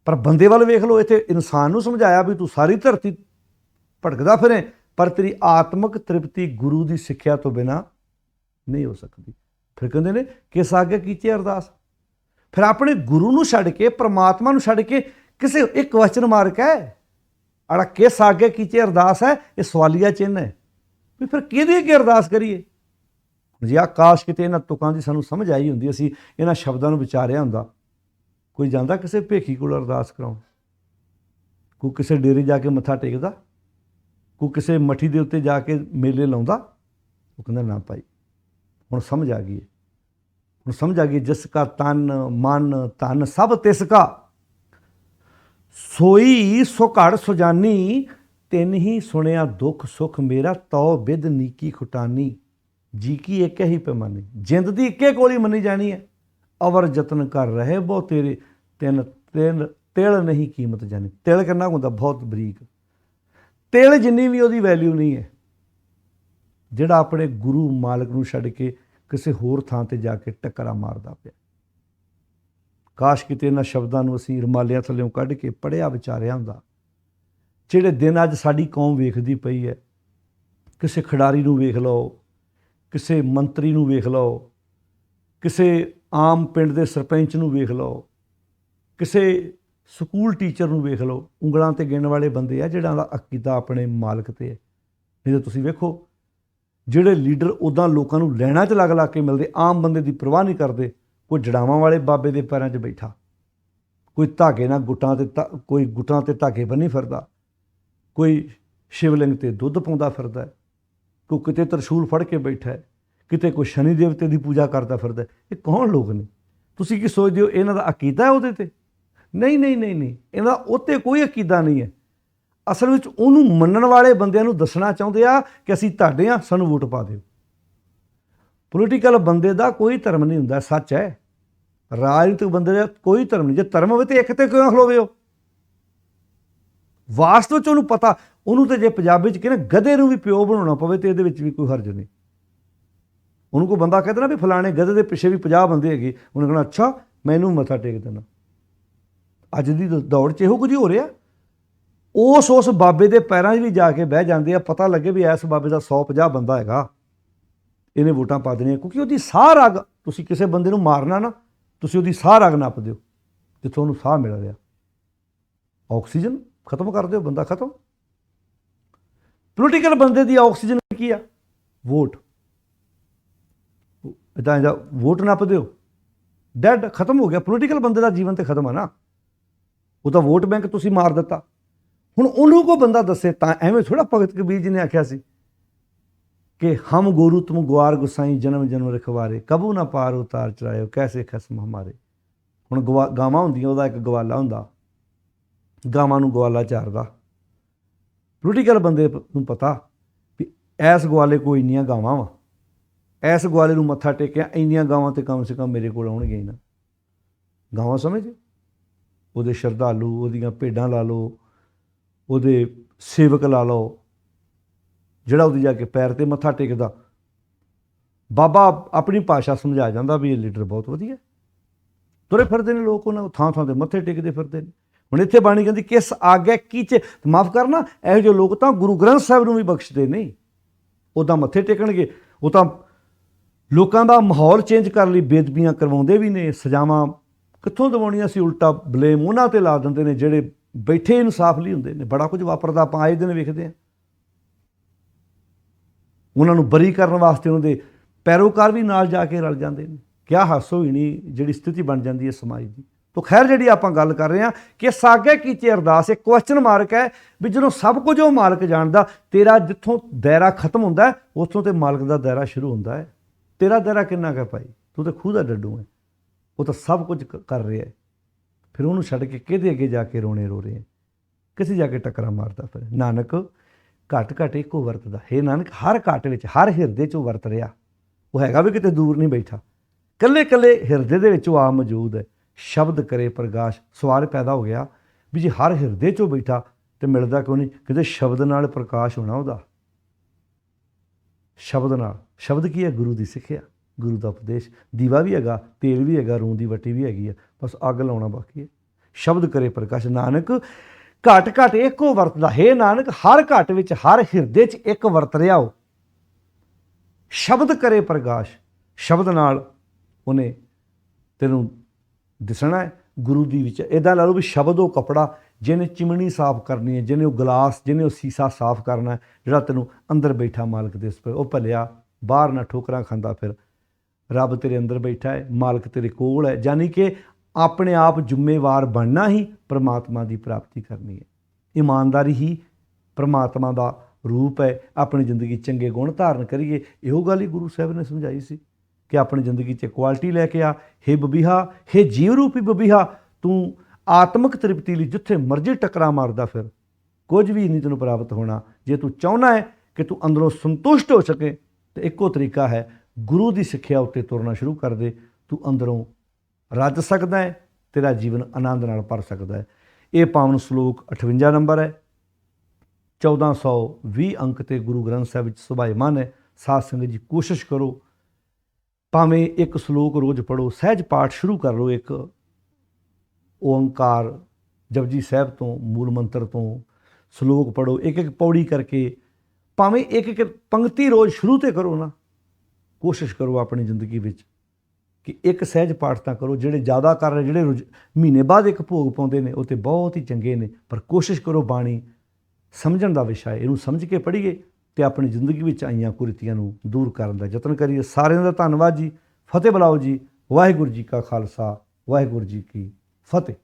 ਪਰ ਬੰਦੇ ਵੱਲ ਵੇਖ ਲਓ। ਇੱਥੇ ਇਨਸਾਨ ਨੂੰ ਸਮਝਾਇਆ ਵੀ ਤੂੰ ਸਾਰੀ ਧਰਤੀ ਭਟਕਦਾ ਫਿਰੇ, ਪਰ ਤੇਰੀ ਆਤਮਿਕ ਤ੍ਰਿਪਤੀ ਗੁਰੂ ਦੀ ਸਿੱਖਿਆ ਤੋਂ ਬਿਨਾਂ ਨਹੀਂ ਹੋ ਸਕਦੀ। ਫਿਰ ਕਹਿੰਦੇ ਨੇ ਕਿਸ ਆਗੇ ਕੀਚੇ ਅਰਦਾਸ। ਫਿਰ ਆਪਣੇ ਗੁਰੂ ਨੂੰ ਛੱਡ ਕੇ, ਪ੍ਰਮਾਤਮਾ ਨੂੰ ਛੱਡ ਕੇ ਕਿਸੇ ਇੱਕ ਵਚਨ ਮਾਰ ਕੇ ਅੜਾ ਕਿਸ ਆਗੇ ਕੀਚੇ ਅਰਦਾਸ ਹੈ, ਇਹ ਸਵਾਲੀਆ ਚਿੰਨ੍ਹ ਹੈ ਵੀ ਫਿਰ ਕਿਹਦੀ ਅੱਗੇ ਅਰਦਾਸ ਕਰੀਏ। ਜੀ ਆਕਾਸ਼ ਕਿਤੇ ਇਹਨਾਂ ਤੁਕਾਂ ਦੀ ਸਾਨੂੰ ਸਮਝ ਆਈ ਹੁੰਦੀ, ਅਸੀਂ ਇਹਨਾਂ ਸ਼ਬਦਾਂ ਨੂੰ ਵਿਚਾਰਿਆ ਹੁੰਦਾ। ਕੋਈ ਜਾਂਦਾ ਕਿਸੇ ਭੇਖੀ ਕੋਲ ਅਰਦਾਸ ਕਰਾਉਣ, ਕੋਈ ਕਿਸੇ ਡੇਰੇ ਜਾ ਕੇ ਮੱਥਾ ਟੇਕਦਾ, ਕੋਈ ਕਿਸੇ ਮੱਠੀ ਦੇ ਉੱਤੇ ਜਾ ਕੇ ਮੇਲੇ ਲਾਉਂਦਾ। ਉਹ ਕਹਿੰਦਾ ਨਾ ਭਾਈ, ਹੁਣ ਸਮਝ ਆ ਗਈ ਹੈ, ਹੁਣ ਸਮਝ ਆ ਗਈ। ਜਿਸ ਕਾ ਤਨ ਮਨ ਧਨ ਸਭ ਤਿਸ ਕਾ, ਸੋਈ ਸੋ ਘੜ ਸੁਜਾਨੀ, ਤਿੰਨ ਹੀ ਸੁਣਿਆ ਦੁੱਖ ਸੁੱਖ ਮੇਰਾ, ਤਉ ਬਿਦ ਨੀਕੀ ਖੁਟਾਨੀ। ਜੀ ਕੀ ਇੱਕ ਹੀ ਪੈਮਾਨੀ, ਜਿੰਦ ਦੀ ਇੱਕੇ ਕੋਲੀ ਮੰਨੀ ਜਾਣੀ ਹੈ। ਅਵਰ ਯਤਨ ਕਰ ਰਹੇ ਬਹੁ ਤੇਰੇ, ਤਿੰਨ ਤਿੰਨ ਤਿਲ ਨਹੀਂ ਕੀਮਤ ਜਾਣੀ। ਤਿਲ ਕਿੰਨਾ ਹੁੰਦਾ, ਬਹੁਤ ਬਰੀਕ ਤਿਲ ਜਿੰਨੀ ਵੀ ਉਹਦੀ ਵੈਲਿਊ ਨਹੀਂ ਹੈ। ਜਿਹੜਾ ਆਪਣੇ ਗੁਰੂ ਮਾਲਕ ਨੂੰ ਛੱਡ ਕੇ ਕਿਸੇ ਹੋਰ ਥਾਂ ਤੇ ਜਾ ਕੇ ਟੱਕਰਾਂ ਮਾਰਦਾ ਪਿਆ। ਕਾਸ਼ ਕਿਤੇ ਇਹਨਾਂ ਸ਼ਬਦਾਂ ਨੂੰ ਅਸੀਂ ਰੁਮਾਲਿਆਂ ਥੱਲਿਓਂ ਕੱਢ ਕੇ ਪੜ੍ਹਿਆ ਵਿਚਾਰਿਆ ਹੁੰਦਾ। ਜਿਹੜੇ ਦਿਨ ਅੱਜ ਸਾਡੀ ਕੌਮ ਵੇਖਦੀ ਪਈ ਹੈ, ਕਿਸੇ ਖਿਡਾਰੀ ਨੂੰ ਵੇਖ ਲਓ, ਕਿਸੇ ਮੰਤਰੀ ਨੂੰ ਵੇਖ ਲਓ, ਕਿਸੇ ਆਮ ਪਿੰਡ ਦੇ ਸਰਪੰਚ ਨੂੰ ਵੇਖ ਲਓ, ਕਿਸੇ ਸਕੂਲ ਟੀਚਰ ਨੂੰ ਵੇਖ ਲਓ, ਉਂਗਲਾਂ 'ਤੇ ਗਿਣਨ ਵਾਲੇ ਬੰਦੇ ਆ ਜਿਹਨਾਂ ਦਾ ਅਕੀਦਾ ਆਪਣੇ ਮਾਲਕ 'ਤੇ ਹੈ। ਨਹੀਂ ਤਾਂ ਤੁਸੀਂ ਵੇਖੋ ਜਿਹੜੇ ਲੀਡਰ ਉੱਦਾਂ ਲੋਕਾਂ ਨੂੰ ਲੈਣਾ 'ਚ ਲੱਗ ਕੇ ਮਿਲਦੇ, ਆਮ ਬੰਦੇ ਦੀ ਪਰਵਾਹ ਨਹੀਂ ਕਰਦੇ। ਕੋਈ ਜੜਾਵਾਂ ਵਾਲੇ ਬਾਬੇ ਦੇ ਪੈਰਾਂ 'ਚ ਬੈਠਾ, ਕੋਈ ਧਾਗੇ ਨਾਲ ਕੋਈ ਗੁੱਟਾਂ 'ਤੇ ਧਾਗੇ ਬੰਨੀ ਫਿਰਦਾ, ਕੋਈ ਸ਼ਿਵਲਿੰਗ 'ਤੇ ਦੁੱਧ ਪਾਉਂਦਾ ਫਿਰਦਾ, ਕੋਈ ਕਿਤੇ ਤਰਸ਼ੂਲ ਫੜ ਕੇ ਬੈਠਾ ਹੈ, ਕਿਤੇ ਕੋਈ ਸ਼ਨੀ ਦੇਵਤੇ ਦੀ ਪੂਜਾ ਕਰਦਾ ਫਿਰਦਾ। ਇਹ ਕੌਣ ਲੋਕ ਨੇ? ਤੁਸੀਂ ਕੀ ਸੋਚਦੇ ਹੋ ਇਹਨਾਂ ਦਾ ਅਕੀਦਾ ਹੈ ਉਹਦੇ 'ਤੇ? ਨਹੀਂ ਨਹੀਂ ਨਹੀਂ ਨਹੀਂ, ਇਹਦਾ ਉੱਤੇ ਕੋਈ ਅਕੀਦਾ ਨਹੀਂ ਹੈ। ਅਸਲ ਵਿੱਚ ਉਹਨੂੰ ਮੰਨਣ ਵਾਲੇ ਬੰਦਿਆਂ ਨੂੰ ਦੱਸਣਾ ਚਾਹੁੰਦੇ ਆ ਕਿ ਅਸੀਂ ਤੁਹਾਡੇ ਆ, ਸਾਨੂੰ ਵੋਟ ਪਾ ਦਿਓ। ਪੋਲੀਟੀਕਲ ਬੰਦੇ ਦਾ ਕੋਈ ਧਰਮ ਨਹੀਂ ਹੁੰਦਾ, ਸੱਚ ਹੈ। ਰਾਜਨੀਤਿਕ ਬੰਦੇ ਦਾ ਕੋਈ ਧਰਮ ਨਹੀਂ। ਜੇ ਧਰਮ ਹੋਵੇ ਤਾਂ ਇੱਕ ਤੇ ਕਿਉਂ ਖਲੋਵੇ ਹੋ? ਵਾਸਤਵ 'ਚ ਉਹਨੂੰ ਪਤਾ, ਉਹਨੂੰ ਤਾਂ ਜੇ ਪੰਜਾਬੀ 'ਚ ਕਹਿੰਦੇ ਗਧੇ ਨੂੰ ਵੀ ਪਿਓ ਬਣਾਉਣਾ ਪਵੇ ਤਾਂ ਇਹਦੇ ਵਿੱਚ ਵੀ ਕੋਈ ਹਰਜ ਨਹੀਂ। ਉਹਨੂੰ ਕੋਈ ਬੰਦਾ ਕਹਿੰਦਾ ਨਾ ਵੀ ਫਲਾਣੇ ਗਧੇ ਦੇ ਪਿੱਛੇ ਵੀ 50 ਬੰਦੇ ਹੈਗੇ, ਉਹਨੇ ਕਹਿਣਾ ਅੱਛਾ ਮੈਨੂੰ ਮੱਥਾ ਟੇਕ ਦੇਣਾ। ਅੱਜ ਦੀ ਦੌੜ 'ਚ ਇਹੋ ਕੁਝ ਹੀ ਹੋ ਰਿਹਾ। ਉਸ ਬਾਬੇ ਦੇ ਪੈਰਾਂ 'ਚ ਵੀ ਜਾ ਕੇ ਬਹਿ ਜਾਂਦੇ ਆ, ਪਤਾ ਲੱਗੇ ਵੀ ਇਸ ਬਾਬੇ ਦਾ 150 ਬੰਦਾ ਹੈਗਾ, ਇਹਨੇ ਵੋਟਾਂ ਪਾ ਦੇਣੀਆਂ। ਕਿਉਂਕਿ ਉਹਦੀ ਸਾਹ ਰਗ, ਤੁਸੀਂ ਕਿਸੇ ਬੰਦੇ ਨੂੰ ਮਾਰਨਾ ਨਾ, ਤੁਸੀਂ ਉਹਦੀ ਸਾਹ ਰਗ ਨੱਪ ਦਿਓ ਜਿੱਥੋਂ ਉਹਨੂੰ ਸਾਹ ਮਿਲ ਰਿਹਾ। ਆਕਸੀਜਨ ਖਤਮ ਕਰ ਦਿਓ, ਬੰਦਾ ਖਤਮ। ਪੋਲੀਟੀਕਲ ਬੰਦੇ ਦੀ ਆਕਸੀਜਨ ਕੀ ਆ? ਵੋਟ। ਇੱਦਾਂ ਵੋਟ ਨੱਪ ਦਿਓ, ਡੈਡ, ਖਤਮ ਹੋ ਗਿਆ। ਪੋਲੀਟੀਕਲ ਬੰਦੇ ਦਾ ਜੀਵਨ ਤੇ ਖਤਮ ਆ ਨਾ, ਉਹਦਾ ਵੋਟ ਬੈਂਕ ਤੁਸੀਂ ਮਾਰ ਦਿੱਤਾ। ਹੁਣ ਉਹਨੂੰ ਕੋਈ ਬੰਦਾ ਦੱਸੇ ਤਾਂ ਐਵੇਂ ਥੋੜ੍ਹਾ। ਭਗਤ ਕਬੀਰ ਜੀ ਨੇ ਆਖਿਆ ਸੀ ਕਿ ਹਮ ਗੋਰੂ ਤੁਮ ਗੁਆਰ ਗੁਸਾਈ, ਜਨਮ ਜਨਮ ਰਖਵਾਰੇ, ਕਬੂ ਨਾ ਪਾਰ ਉਤਾਰ ਚੜਾਇਓ, ਕੈਸੇ ਖਸਮ ਹਮਾਰੇ। ਹੁਣ ਗਾਵਾਂ ਹੁੰਦੀਆਂ, ਉਹਦਾ ਇੱਕ ਗਵਾਲਾ ਹੁੰਦਾ, ਗਾਵਾਂ ਨੂੰ ਗਵਾਲਾ ਚਾਰਦਾ। ਪੋਲੀਟੀਕਲ ਬੰਦੇ ਨੂੰ ਪਤਾ ਵੀ ਇਸ ਗਵਾਲੇ ਕੋਲ ਇੰਨੀਆਂ ਗਾਵਾਂ ਵਾ, ਇਸ ਗਵਾਲੇ ਨੂੰ ਮੱਥਾ ਟੇਕਿਆ ਇੰਨੀਆਂ ਗਾਵਾਂ ਤੇ ਕਮ ਸੇ ਕਮ ਮੇਰੇ ਕੋਲ ਆਉਣਗੀਆਂ ਹੀ ਨਾ। ਗਾਵਾਂ ਸਮਝ, ਉਹਦੇ ਸ਼ਰਧਾਲੂ, ਉਹਦੀਆਂ ਭੇਡਾਂ ਲਾ ਲਓ, ਉਹਦੇ ਸੇਵਕ ਲਾ ਲਓ, ਜਿਹੜਾ ਉਹਦੀ ਜਾ ਕੇ ਪੈਰ 'ਤੇ ਮੱਥਾ ਟੇਕਦਾ। ਬਾਬਾ ਆਪਣੀ ਭਾਸ਼ਾ ਸਮਝਾ ਜਾਂਦਾ ਵੀ ਇਹ ਲੀਡਰ ਬਹੁਤ ਵਧੀਆ। ਤੁਰੇ ਫਿਰਦੇ ਨੇ ਲੋਕ, ਉਹਨਾਂ ਥਾਂ ਥਾਂ 'ਤੇ ਮੱਥੇ ਟੇਕਦੇ ਫਿਰਦੇ ਨੇ। ਹੁਣ ਇੱਥੇ ਬਾਣੀ ਕਹਿੰਦੀ ਕਿਸ ਆਗਿਆ ਕੀਚੇ। ਮਾਫ਼ ਕਰਨਾ, ਇਹੋ ਜਿਹੇ ਲੋਕ ਤਾਂ ਗੁਰੂ ਗ੍ਰੰਥ ਸਾਹਿਬ ਨੂੰ ਵੀ ਬਖਸ਼ਦੇ ਨਹੀਂ। ਉੱਦਾਂ ਮੱਥੇ ਟੇਕਣਗੇ, ਉਹ ਤਾਂ ਲੋਕਾਂ ਦਾ ਮਾਹੌਲ ਚੇਂਜ ਕਰਨ ਲਈ ਬੇਅਦਬੀਆਂ ਕਰਵਾਉਂਦੇ ਵੀ ਨੇ। ਸਜ਼ਾਵਾਂ ਕਿੱਥੋਂ ਦਿਵਾਉਣੀਆਂ ਸੀ, ਉਲਟਾ ਬਲੇਮ ਉਹਨਾਂ 'ਤੇ ਲਾ ਦਿੰਦੇ ਨੇ ਜਿਹੜੇ ਬੈਠੇ ਇਨਸਾਫ ਲਈ ਹੁੰਦੇ ਨੇ। ਬੜਾ ਕੁਝ ਵਾਪਰਦਾ, ਆਪਾਂ ਆਏ ਦਿਨ ਵੇਖਦੇ ਹਾਂ। ਉਹਨਾਂ ਨੂੰ ਬਰੀ ਕਰਨ ਵਾਸਤੇ ਉਹਨਾਂ ਦੇ ਪੈਰੋਕਾਰ ਵੀ ਨਾਲ ਜਾ ਕੇ ਰਲ ਜਾਂਦੇ ਨੇ। ਕਿਆ ਹਾਸੋਹੀਣੀ ਜਿਹੜੀ ਸਥਿਤੀ ਬਣ ਜਾਂਦੀ ਹੈ ਸਮਾਜ ਦੀ। ਤੋ ਖੈਰ ਜਿਹੜੀ ਆਪਾਂ ਗੱਲ ਕਰ ਰਹੇ ਹਾਂ ਕਿ ਸਾਗੇ ਕੀਤੇ ਅਰਦਾਸ ਇੱਕ ਕੁਐਸਚਨ ਮਾਰਕ ਹੈ ਵੀ ਜਦੋਂ ਸਭ ਕੁਝ ਉਹ ਮਾਲਕ ਜਾਣਦਾ, ਤੇਰਾ ਜਿੱਥੋਂ ਦਾਇਰਾ ਖਤਮ ਹੁੰਦਾ ਉੱਥੋਂ ਤੇ ਮਾਲਕ ਦਾ ਦਾਇਰਾ ਸ਼ੁਰੂ ਹੁੰਦਾ ਹੈ। ਤੇਰਾ ਦਾਇਰਾ ਕਿੰਨਾ ਕੁ ਭਾਈ, ਤੂੰ ਤਾਂ ਖੂਹ ਦਾ ਡੱਡੂ ਹੈ, ਉਹ ਤਾਂ ਸਭ ਕੁਝ ਕਰ ਰਿਹਾ ਹੈ। ਫਿਰ ਉਹਨੂੰ ਛੱਡ ਕੇ ਕਿਹਦੇ ਅੱਗੇ ਜਾ ਕੇ ਰੋਣੇ ਰੋ ਰਹੇ ਹੈ, ਕਿਸੇ ਜਾ ਕੇ ਟੱਕਰਾਂ ਮਾਰਦਾ। ਫਿਰ ਨਾਨਕ ਘਟ ਘਟ ਇੱਕੋ ਵਰਤਦਾ। ਹੇ ਨਾਨਕ ਹਰ ਘਟ ਵਿੱਚ ਹਰ ਹਿਰਦੇ 'ਚ ਉਹ ਵਰਤ ਰਿਹਾ। ਉਹ ਹੈਗਾ ਵੀ ਕਿਤੇ ਦੂਰ ਨਹੀਂ ਬੈਠਾ, ਇਕੱਲੇ ਇਕੱਲੇ ਹਿਰਦੇ ਦੇ ਵਿੱਚ ਉਹ ਆ ਮੌਜੂਦ ਹੈ। ਸ਼ਬਦ ਕਰੇ ਪ੍ਰਕਾਸ਼। ਸਵਾਲ ਪੈਦਾ ਹੋ ਗਿਆ ਵੀ ਜੇ ਹਰ ਹਿਰਦੇ 'ਚੋਂ ਬੈਠਾ ਤੇ ਮਿਲਦਾ ਕਿਉਂ ਨਹੀਂ? ਕਿਤੇ ਸ਼ਬਦ ਨਾਲ ਪ੍ਰਕਾਸ਼ ਹੋਣਾ ਉਹਦਾ। ਸ਼ਬਦ ਨਾਲ। ਸ਼ਬਦ ਕੀ ਹੈ? ਗੁਰੂ ਦੀ ਸਿੱਖਿਆ, ਗੁਰੂ ਦਾ ਉਪਦੇਸ਼। ਦੀਵਾ ਵੀ ਹੈਗਾ, ਤੇਲ ਵੀ ਹੈਗਾ, ਰੂੰ ਦੀ ਵੱਟੀ ਵੀ ਹੈਗੀ ਹੈ, ਬਸ ਅੱਗ ਲਾਉਣਾ ਬਾਕੀ ਹੈ। ਸ਼ਬਦ ਕਰੇ ਪ੍ਰਕਾਸ਼। ਨਾਨਕ ਘਟ ਘਟ ਇੱਕੋ ਵਰਤਦਾ। ਹੇ ਨਾਨਕ ਹਰ ਘਟ ਵਿੱਚ ਹਰ ਹਿਰਦੇ 'ਚ ਇੱਕ ਵਰਤ ਰਿਹਾ ਉਹ। ਸ਼ਬਦ ਕਰੇ ਪ੍ਰਕਾਸ਼। ਸ਼ਬਦ ਨਾਲ ਉਹਨੇ ਤੈਨੂੰ ਦਿਸਣਾ ਹੈ ਗੁਰੂ ਦੀ ਵਿੱਚ। ਇੱਦਾਂ ਲਾ ਲਓ ਵੀ ਸ਼ਬਦ ਉਹ ਕੱਪੜਾ ਜਿਹਨੇ ਚਿਮਣੀ ਸਾਫ਼ ਕਰਨੀ ਹੈ, ਜਿਹਨੇ ਉਹ ਗਲਾਸ, ਜਿਹਨੇ ਉਹ ਸੀਸਾ ਸਾਫ਼ ਕਰਨਾ ਹੈ, ਜਿਹੜਾ ਤੈਨੂੰ ਅੰਦਰ ਬੈਠਾ ਮਾਲਕ ਦੇ ਉਸ ਉਹ ਭਲਿਆ ਬਾਹਰ ਨਾ ਠੋਕਰਾਂ ਖਾਂਦਾ ਫਿਰ। ਰੱਬ ਤੇਰੇ ਅੰਦਰ ਬੈਠਾ ਹੈ, ਮਾਲਕ ਤੇਰੇ ਕੋਲ ਹੈ, ਯਾਨੀ ਕਿ ਆਪਣੇ ਆਪ ਜ਼ਿੰਮੇਵਾਰ ਬਣਨਾ ਹੀ ਪ੍ਰਮਾਤਮਾ ਦੀ ਪ੍ਰਾਪਤੀ ਕਰਨੀ ਹੈ। ਇਮਾਨਦਾਰੀ ਹੀ ਪ੍ਰਮਾਤਮਾ ਦਾ ਰੂਪ ਹੈ। ਆਪਣੀ ਜ਼ਿੰਦਗੀ ਚੰਗੇ ਗੁਣ ਧਾਰਨ ਕਰੀਏ। ਇਹੋ ਗੱਲ ਹੀ ਗੁਰੂ ਸਾਹਿਬ ਨੇ ਸਮਝਾਈ ਸੀ ਕਿ ਆਪਣੀ ਜ਼ਿੰਦਗੀ 'ਚ ਕੁਆਲਿਟੀ ਲੈ ਕੇ ਆ। ਹੇ ਬਬੀਹਾ, ਹੇ ਜੀਵ ਰੂਪੀ ਬਬੀਹਾ, ਤੂੰ ਆਤਮਿਕ ਤ੍ਰਿਪਤੀ ਲਈ ਜਿੱਥੇ ਮਰਜ਼ੀ ਟੱਕਰਾਂ ਮਾਰਦਾ ਫਿਰ, ਕੁਝ ਵੀ ਨਹੀਂ ਤੈਨੂੰ ਪ੍ਰਾਪਤ ਹੋਣਾ। ਜੇ ਤੂੰ ਚਾਹੁੰਦਾ ਹੈ ਕਿ ਤੂੰ ਅੰਦਰੋਂ ਸੰਤੁਸ਼ਟ ਹੋ ਸਕੇ ਤਾਂ ਇੱਕੋ ਤਰੀਕਾ ਹੈ, ਗੁਰੂ ਦੀ ਸਿੱਖਿਆ ਉੱਤੇ ਤੁਰਨਾ ਸ਼ੁਰੂ ਕਰ ਦੇ। ਤੂੰ ਅੰਦਰੋਂ ਰੱਜ ਸਕਦਾ ਹੈ, ਤੇਰਾ ਜੀਵਨ ਆਨੰਦ ਨਾਲ ਭਰ ਸਕਦਾ ਹੈ। ਇਹ ਪਾਵਨ ਸ਼ਲੋਕ 58 ਨੰਬਰ ਹੈ, 1420 ਅੰਕ 'ਤੇ ਗੁਰੂ ਗ੍ਰੰਥ ਸਾਹਿਬ ਵਿੱਚ ਸੁਭਾਈਮਾਨ ਹੈ। ਸਾਧ ਸੰਗਤ ਜੀ ਕੋਸ਼ਿਸ਼ ਕਰੋ, ਭਾਵੇਂ ਇੱਕ ਸ਼ਲੋਕ ਰੋਜ਼ ਪੜ੍ਹੋ, ਸਹਿਜ ਪਾਠ ਸ਼ੁਰੂ ਕਰ ਲਓ। ਇੱਕ ਓਂਕਾਰ ਜਪਜੀ ਸਾਹਿਬ ਤੋਂ, ਮੂਲ ਮੰਤਰ ਤੋਂ ਸ਼ਲੋਕ ਪੜ੍ਹੋ, ਇੱਕ ਇੱਕ ਪੌੜੀ ਕਰਕੇ, ਭਾਵੇਂ ਇੱਕ ਇੱਕ ਪੰਕਤੀ ਰੋਜ਼ ਸ਼ੁਰੂ ਤੇ ਕਰੋ ਨਾ। ਕੋਸ਼ਿਸ਼ ਕਰੋ ਆਪਣੀ ਜ਼ਿੰਦਗੀ ਵਿੱਚ ਕਿ ਇੱਕ ਸਹਿਜ ਪਾਠ ਤਾਂ ਕਰੋ। ਜਿਹੜੇ ਜ਼ਿਆਦਾ ਕਰ ਰਹੇ, ਜਿਹੜੇ ਮਹੀਨੇ ਬਾਅਦ ਇੱਕ ਭੋਗ ਪਾਉਂਦੇ ਨੇ, ਉਹ ਤਾਂ ਬਹੁਤ ਹੀ ਚੰਗੇ ਨੇ, ਪਰ ਕੋਸ਼ਿਸ਼ ਕਰੋ ਬਾਣੀ ਸਮਝਣ ਦਾ ਵਿਸ਼ਾ ਹੈ, ਇਹਨੂੰ ਸਮਝ ਕੇ ਪੜ੍ਹੀਏ ਅਤੇ ਆਪਣੀ ਜ਼ਿੰਦਗੀ ਵਿੱਚ ਆਈਆਂ ਕੁਰੀਤੀਆਂ ਨੂੰ ਦੂਰ ਕਰਨ ਦਾ ਯਤਨ ਕਰੀਏ। ਸਾਰਿਆਂ ਦਾ ਧੰਨਵਾਦ ਜੀ। ਫਤਿਹ ਬੁਲਾਓ ਜੀ। ਵਾਹਿਗੁਰੂ ਜੀ ਕਾ ਖਾਲਸਾ, ਵਾਹਿਗੁਰੂ ਜੀ ਕੀ ਫਤਿਹ।